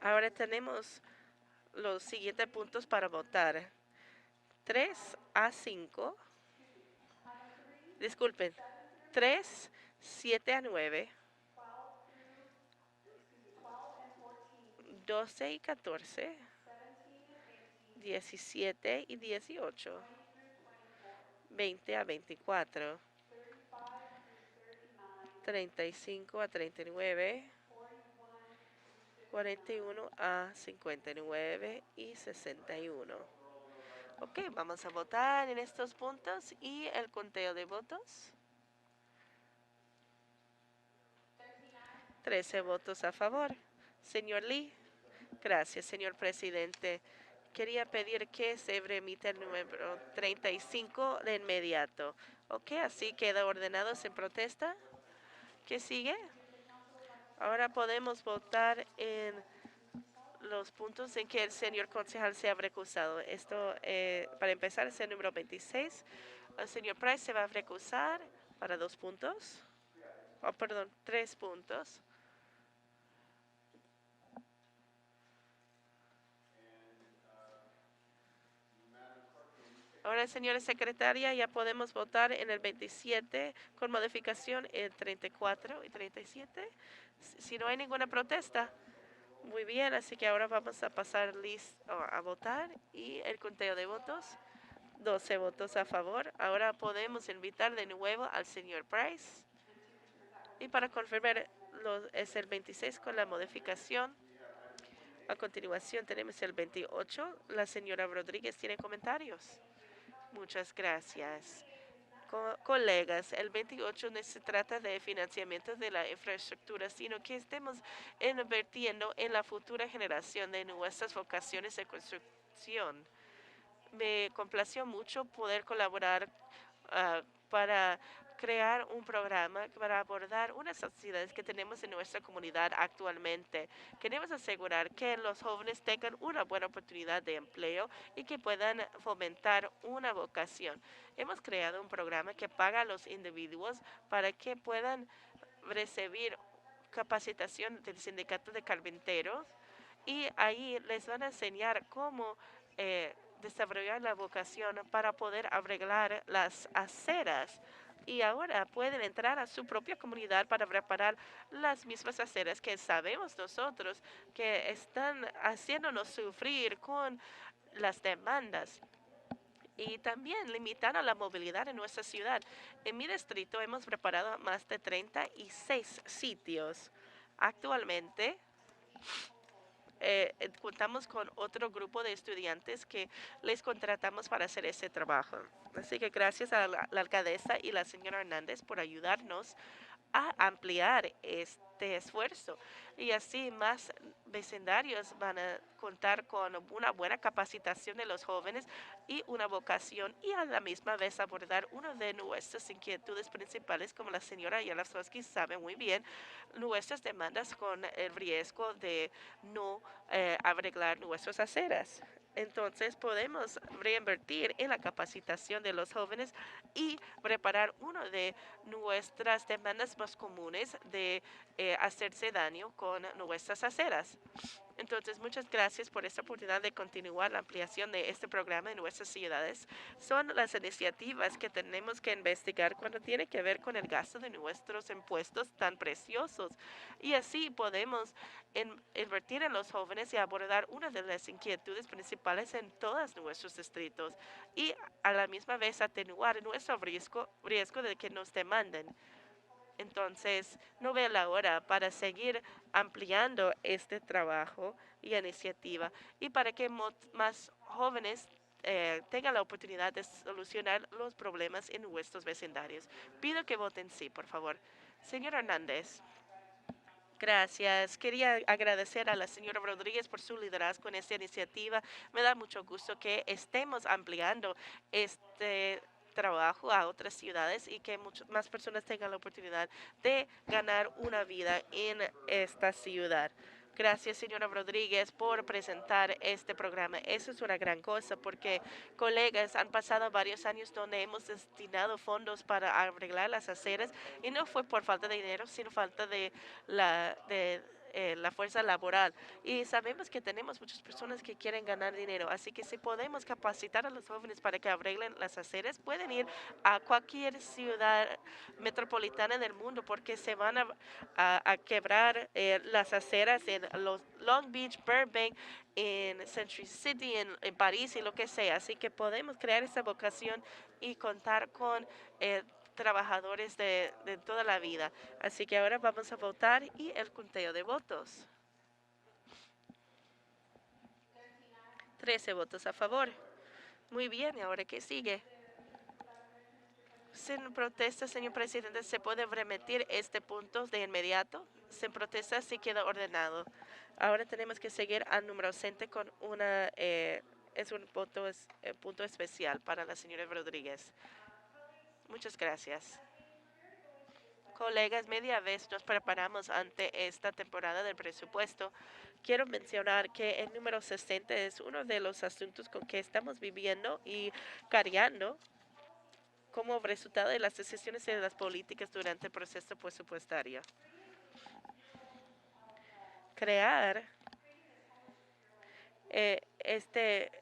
Ahora tenemos los siguientes puntos para votar. 3 a 5. Disculpen. 3, 7 a 9. 12 y 14. 17 y 18. 20 a 24. 35 a 39. 41 a 59 y 61. Ok, vamos a votar en estos puntos y el conteo de votos. 13 votos a favor. Señor Lee. Gracias, señor presidente. Quería pedir que se remita el número 35 de inmediato. Ok, así queda ordenado sin protesta. ¿Qué sigue? Ahora podemos votar en los puntos en que el señor concejal se ha recusado. Esto, para empezar, es el número 26. El señor Price se va a recusar para 2 puntos. Oh, perdón, 3 puntos. Ahora, señora secretaria, ya podemos votar en el 27 con modificación el 34 y 37. Si no hay ninguna protesta. Muy bien, así que ahora vamos a pasar a votar y el conteo de votos. 12 votos a favor. Ahora podemos invitar de nuevo al señor Price. Y para confirmar, es el 26 con la modificación. A continuación tenemos el 28. La señora Rodríguez tiene comentarios. Muchas gracias. Colegas, el 28 no se trata de financiamiento de la infraestructura, sino que estemos invirtiendo en la futura generación de nuestras vocaciones de construcción. Me complació mucho poder colaborar para crear un programa para abordar unas necesidades que tenemos en nuestra comunidad actualmente. Queremos asegurar que los jóvenes tengan una buena oportunidad de empleo y que puedan fomentar una vocación. Hemos creado un programa que paga a los individuos para que puedan recibir capacitación del sindicato de carpinteros y ahí les van a enseñar cómo desarrollar la vocación para poder arreglar las aceras. Y ahora pueden entrar a su propia comunidad para reparar las mismas aceras que sabemos nosotros que están haciéndonos sufrir con las demandas y también limitar a la movilidad en nuestra ciudad. En mi distrito hemos preparado más de 36 sitios. Actualmente contamos con otro grupo de estudiantes que les contratamos para hacer ese trabajo. Así que gracias a la alcaldesa y la señora Hernández por ayudarnos a ampliar este esfuerzo y así más vecindarios van a contar con una buena capacitación de los jóvenes y una vocación y a la misma vez abordar una de nuestras inquietudes principales, como la señora Yalasowski sabe muy bien, nuestras demandas con el riesgo de no arreglar nuestras aceras. Entonces podemos reinvertir en la capacitación de los jóvenes y preparar uno de nuestras demandas más comunes de hacerse daño con nuestras aceras. Entonces, muchas gracias por esta oportunidad de continuar la ampliación de este programa en nuestras ciudades. Son las iniciativas que tenemos que investigar cuando tiene que ver con el gasto de nuestros impuestos tan preciosos. Y así podemos invertir en los jóvenes y abordar una de las inquietudes principales en todos nuestros distritos y a la misma vez atenuar nuestro riesgo de que nos demanden. Entonces, no veo la hora para seguir ampliando este trabajo y iniciativa y para que más jóvenes tengan la oportunidad de solucionar los problemas en nuestros vecindarios. Pido que voten sí, por favor. Señor Hernández. Gracias. Quería agradecer a la señora Rodríguez por su liderazgo en esta iniciativa. Me da mucho gusto que estemos ampliando este trabajo a otras ciudades y que muchas más personas tengan la oportunidad de ganar una vida en esta ciudad. Gracias, señora Rodríguez, por presentar este programa. Eso es una gran cosa porque, colegas, han pasado varios años donde hemos destinado fondos para arreglar las aceras y no fue por falta de dinero, sino falta de la fuerza laboral. Y sabemos que tenemos muchas personas que quieren ganar dinero, así que si podemos capacitar a los jóvenes para que arreglen las aceras, pueden ir a cualquier ciudad metropolitana del mundo porque se van a quebrar las aceras en los Long Beach, Burbank, en Century City, en París y lo que sea. Así que podemos crear esta vocación y contar con trabajadores de toda la vida. Así que ahora vamos a votar y el conteo de votos. 13 votos a favor. Muy bien, ¿y ahora qué sigue? Sin protesta, señor presidente, ¿se puede remitir este punto de inmediato? Sin protesta, sí queda ordenado. Ahora tenemos que seguir al número ausente con es un punto especial para la señora Rodríguez. Muchas gracias. Colegas, media vez nos preparamos ante esta temporada del presupuesto. Quiero mencionar que el número 60 es uno de los asuntos con que estamos viviendo y cargando como resultado de las decisiones de las políticas durante el proceso presupuestario. Crear este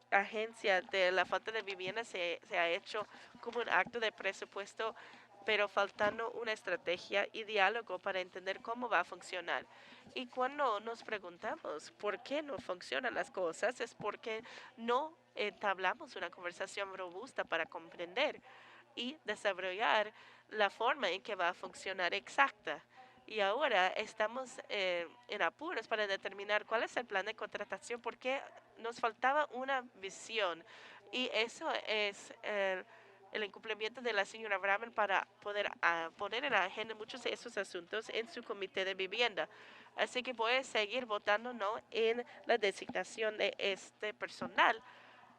agencia de la falta de vivienda se ha hecho como un acto de presupuesto, pero faltando una estrategia y diálogo para entender cómo va a funcionar. Y cuando nos preguntamos por qué no funcionan las cosas, es porque no entablamos una conversación robusta para comprender y desarrollar la forma en que va a funcionar exacta. Y ahora estamos en apuros para determinar cuál es el plan de contratación porque nos faltaba una visión y eso es el incumplimiento de la señora Bramen para poder poner en la agenda muchos de esos asuntos en su comité de vivienda. Así que voy a seguir votando no en la designación de este personal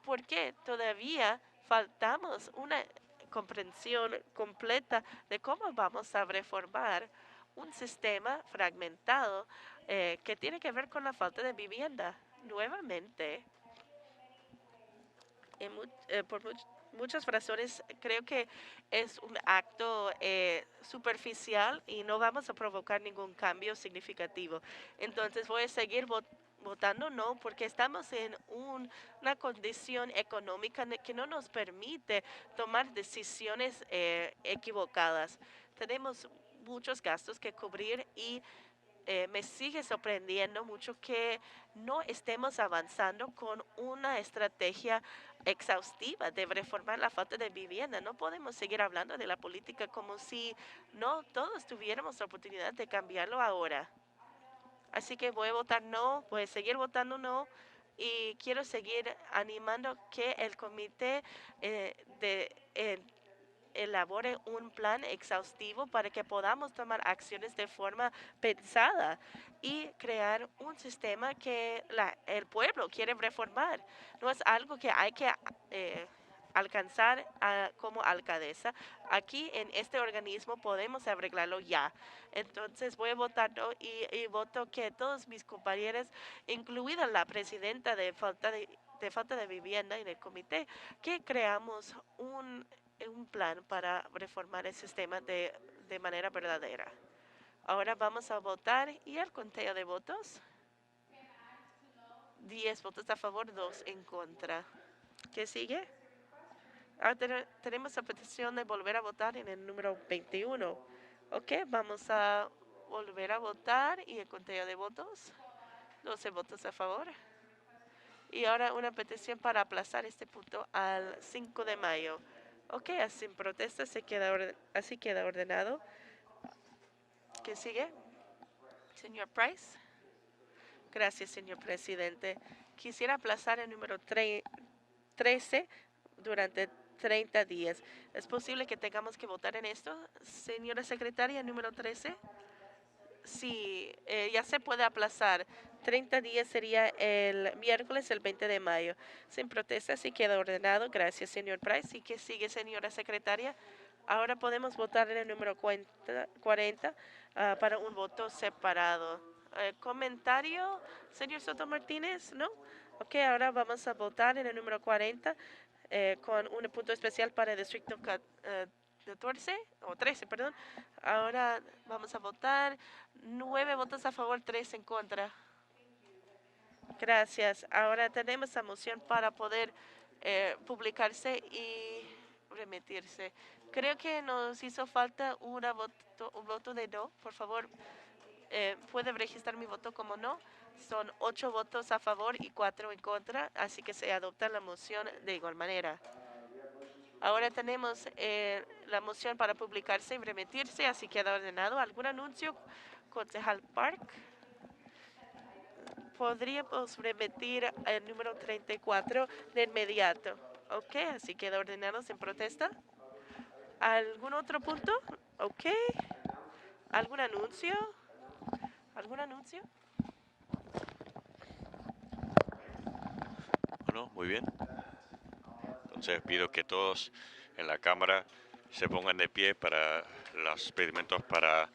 porque todavía faltamos una comprensión completa de cómo vamos a reformar un sistema fragmentado que tiene que ver con la falta de vivienda. Nuevamente, por muchas razones, creo que es un acto superficial y no vamos a provocar ningún cambio significativo. Entonces voy a seguir votando no porque estamos en una condición económica que no nos permite tomar decisiones equivocadas. Tenemos muchos gastos que cubrir y me sigue sorprendiendo mucho que no estemos avanzando con una estrategia exhaustiva de reformar la falta de vivienda. No podemos seguir hablando de la política como si no todos tuviéramos la oportunidad de cambiarlo ahora. Así que voy a votar no, voy a seguir votando no y quiero seguir animando que el comité elabore un plan exhaustivo para que podamos tomar acciones de forma pensada y crear un sistema que el pueblo quiere reformar. No es algo que hay que alcanzar como alcaldesa. Aquí en este organismo podemos arreglarlo ya. Entonces voy a votar no y voto que todos mis compañeros, incluida la presidenta de falta de vivienda en el comité, que creamos un plan para reformar el sistema de manera verdadera. Ahora vamos a votar y el conteo de votos. 10 votos a favor, 2 en contra. ¿Qué sigue? Tenemos la petición de volver a votar en el número 21. Ok, vamos a volver a votar y el conteo de votos. 12 votos a favor. Y ahora una petición para aplazar este punto al 5 de mayo. Ok, sin protesta así queda ordenado. ¿Qué sigue? Señor Price. Gracias, señor presidente. Quisiera aplazar el número 13 durante 30 días. ¿Es posible que tengamos que votar en esto, señora secretaria, número 13? Sí, ya se puede aplazar. 30 días sería el miércoles, el 20 de mayo. Sin protesta, sí queda ordenado. Gracias, señor Price. ¿Y qué sigue, señora secretaria? Ahora podemos votar en el número 40 para un voto separado. ¿Comentario, señor Soto Martínez? ¿No? Ok, ahora vamos a votar en el número 40 con un punto especial para el distrito 14 o 13, perdón. Ahora vamos a votar 9 votos a favor, 3 en contra. Gracias. Ahora tenemos la moción para poder publicarse y remitirse. Creo que nos hizo falta un voto de no. Por favor, puede registrar mi voto como no. Son 8 votos a favor y 4 en contra, así que se adopta la moción de igual manera. Ahora tenemos la moción para publicarse y remitirse, así queda ordenado. ¿Algún anuncio, concejal Park? Podríamos remitir el número 34 de inmediato. Ok, así queda ordenado sin protesta. ¿Algún otro punto? Ok. ¿Algún anuncio? ¿Algún anuncio? Bueno, muy bien. Entonces pido que todos en la Cámara se pongan de pie para los pedimentos para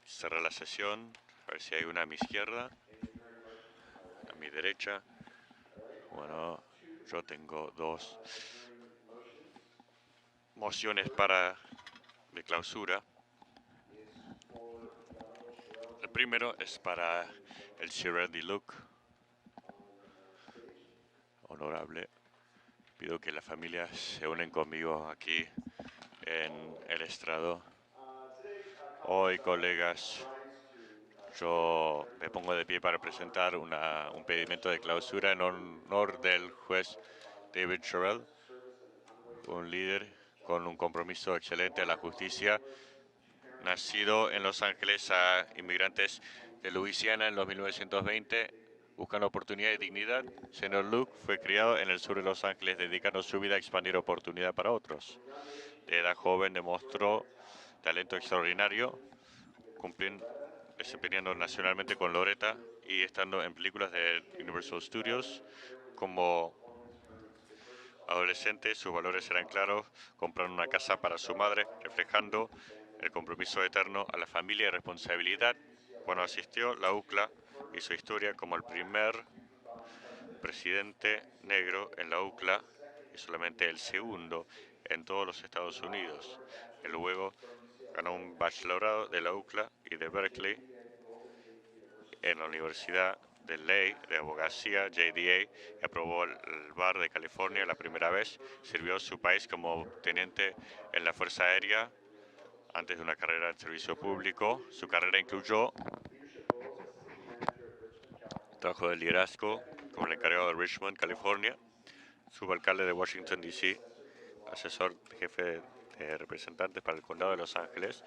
cerrar la sesión. A ver si hay una a mi izquierda, a mi derecha. Bueno, yo tengo 2 mociones de clausura. El primero es para el Shirley Luke. Honorable. Pido que las familias se unen conmigo aquí en el estrado. Hoy, colegas, yo me pongo de pie para presentar un pedimento de clausura en honor del juez David Sherrill, un líder con un compromiso excelente a la justicia, nacido en Los Ángeles a inmigrantes de Luisiana en los 1920, buscando oportunidad y dignidad. Señor Luke fue criado en el sur de Los Ángeles, dedicando su vida a expandir oportunidad para otros. De edad joven demostró talento extraordinario, desempeñando nacionalmente con Loretta y estando en películas de Universal Studios. Como adolescente, sus valores eran claros: comprar una casa para su madre, reflejando el compromiso eterno a la familia y responsabilidad. Cuando asistió la UCLA, hizo historia como el primer presidente negro en la UCLA y solamente el segundo en todos los Estados Unidos. Y luego ganó un bachelorado de la UCLA y de Berkeley en la Universidad de Ley de Abogacía, JDA, y aprobó el bar de California la primera vez. Sirvió a su país como teniente en la Fuerza Aérea antes de una carrera en servicio público. Su carrera incluyó trabajo de liderazgo como el encargado de Richmond, California, subalcalde de Washington, D.C., asesor jefe de representantes para el condado de Los Ángeles,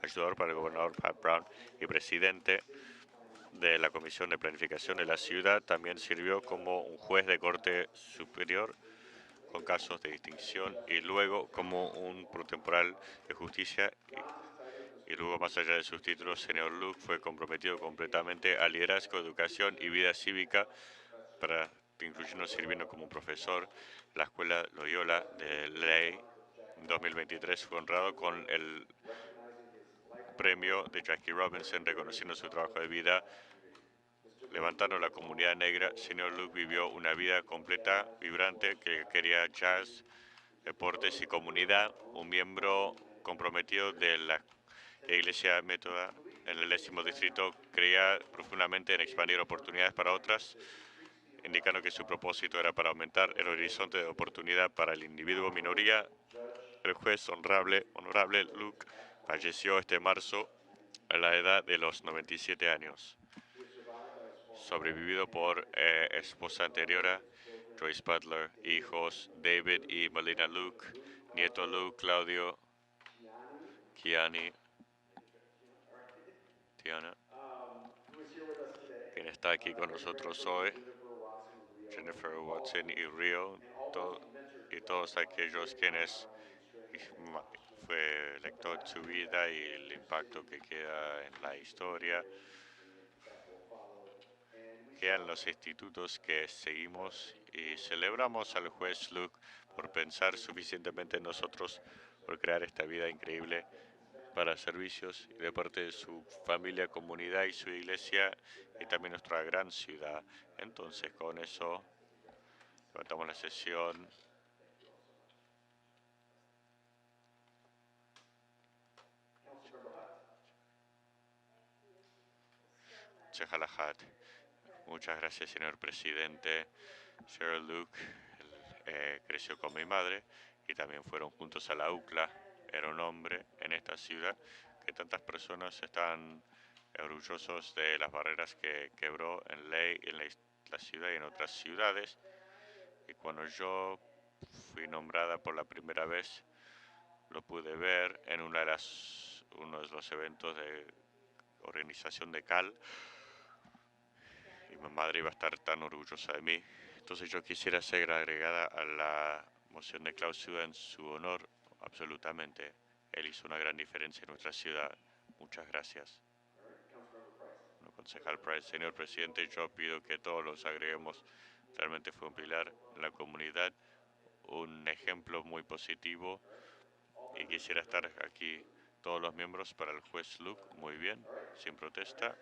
ayudador para el gobernador Pat Brown y presidente de la Comisión de Planificación de la ciudad. También sirvió como un juez de corte superior con casos de distinción y luego como un protemporal de justicia. Y luego, más allá de sus títulos, señor Luke fue comprometido completamente al liderazgo, educación y vida cívica, para incluyendo sirviendo como profesor en la Escuela Loyola de Ley. En 2023 fue honrado con el premio de Jackie Robinson, reconociendo su trabajo de vida levantando la comunidad negra. Señor Luke vivió una vida completa, vibrante, que quería jazz, deportes y comunidad, un miembro comprometido de la Iglesia Métoda en el 10º distrito. Creía profundamente en expandir oportunidades para otras, indicando que su propósito era para aumentar el horizonte de oportunidad para el individuo minoría. El juez honorable Luke falleció este marzo a la edad de los 97 años, sobrevivido por esposa anterior, Joyce Butler, hijos David y Melina Luke, nieto Luke, Claudio, Kiani, Tiana, quien está aquí con nosotros hoy, Jennifer Watson y Rio, y todos aquellos quienes fue lector en su vida y el impacto que queda en la historia, quedan los institutos que seguimos, y celebramos al juez Luke por pensar suficientemente en nosotros, por crear esta vida increíble para servicios, y de parte de su familia, comunidad y su iglesia, y también nuestra gran ciudad. Entonces, con eso, levantamos la sesión. Chehalahat. Muchas gracias, señor presidente. Sir Luke creció con mi madre y también fueron juntos a la UCLA. Era un hombre en esta ciudad que tantas personas están orgullosos de las barreras que quebró en ley en la ciudad y en otras ciudades. Y cuando yo fui nombrada por la primera vez, lo pude ver en uno de los eventos de organización de CAL, y mi madre iba a estar tan orgullosa de mí. Entonces yo quisiera ser agregada a la moción de clausura en su honor. Absolutamente. Él hizo una gran diferencia en nuestra ciudad. Muchas gracias. Bueno, concejal Price, señor presidente, yo pido que todos los agreguemos. Realmente fue un pilar en la comunidad, un ejemplo muy positivo, y quisiera estar aquí todos los miembros para el juez Luke. Muy bien, sin protesta.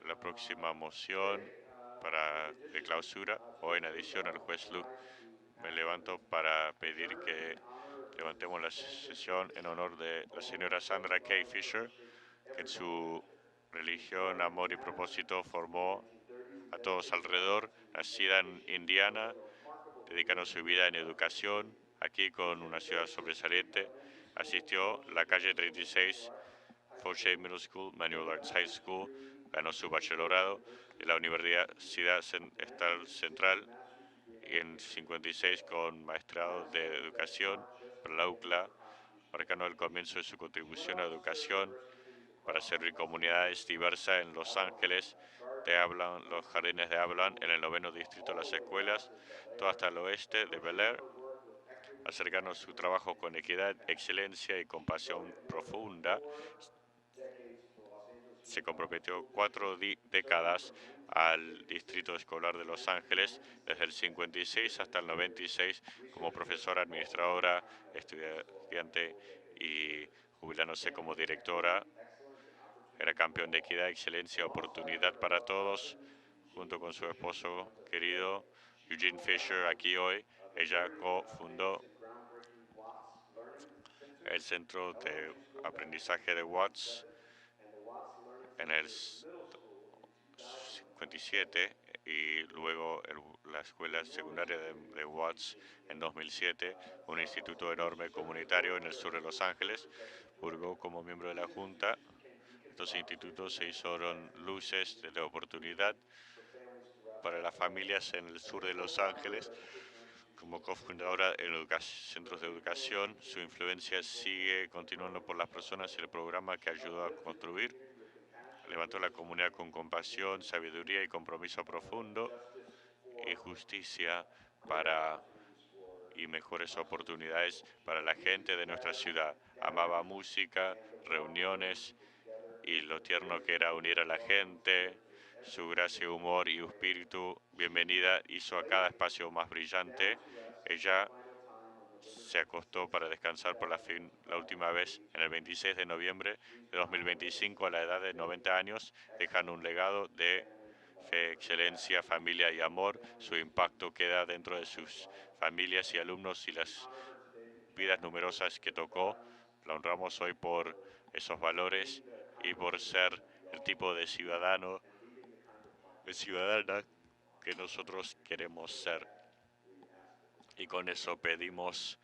La próxima moción de clausura, o en adición al juez Luke, me levanto para pedir que levantemos la sesión en honor de la señora Sandra K. Fisher, que en su religión, amor y propósito formó a todos alrededor, nacida en Indiana, dedicando su vida en educación, aquí con una ciudad sobresaliente. Asistió a la calle 36, Fauché Middle School, Manual Arts High School, ganó su bachelorado en la Universidad Estatal Central, y en 56 con maestrado de educación para la UCLA, marcando el comienzo de su contribución a educación para servir comunidades diversas en Los Ángeles. Los jardines de Avalon, en el 9º distrito, las escuelas, todo hasta el oeste de Bel Air, acercando su trabajo con equidad, excelencia y compasión profunda. Se comprometió 4 décadas al Distrito Escolar de Los Ángeles, desde el 56 hasta el 96, como profesora, administradora, estudiante y jubilándose como directora. Era campeón de equidad, excelencia, oportunidad para todos, junto con su esposo querido Eugene Fisher, aquí hoy. Ella cofundó el Centro de Aprendizaje de Watts en el 57, y luego la escuela secundaria de Watts en 2007, un instituto enorme comunitario en el sur de Los Ángeles. Jurgó como miembro de la Junta. Estos institutos se hicieron luces de oportunidad para las familias en el sur de Los Ángeles. Como cofundadora de centros de educación, su influencia sigue continuando por las personas y el programa que ayudó a construir. levantó la comunidad con compasión, sabiduría y compromiso profundo y justicia para y mejores oportunidades para la gente de nuestra ciudad. Amaba música, reuniones y lo tierno que era unir a la gente. Su gracia, humor y espíritu bienvenida hizo a cada espacio más brillante. Ella se acostó para descansar por la última vez en el 26 de noviembre de 2025 a la edad de 90 años, dejando un legado de fe, excelencia, familia y amor. Su impacto queda dentro de sus familias y alumnos y las vidas numerosas que tocó. La honramos hoy por esos valores y por ser el tipo de ciudadana que nosotros queremos ser. Y con eso pedimos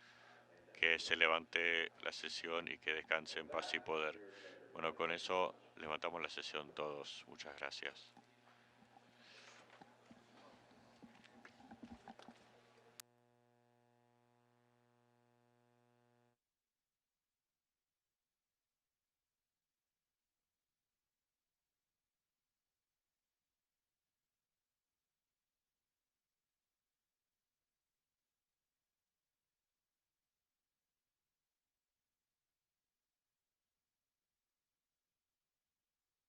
que se levante la sesión y que descanse en paz y poder. Bueno, con eso levantamos la sesión todos. Muchas gracias.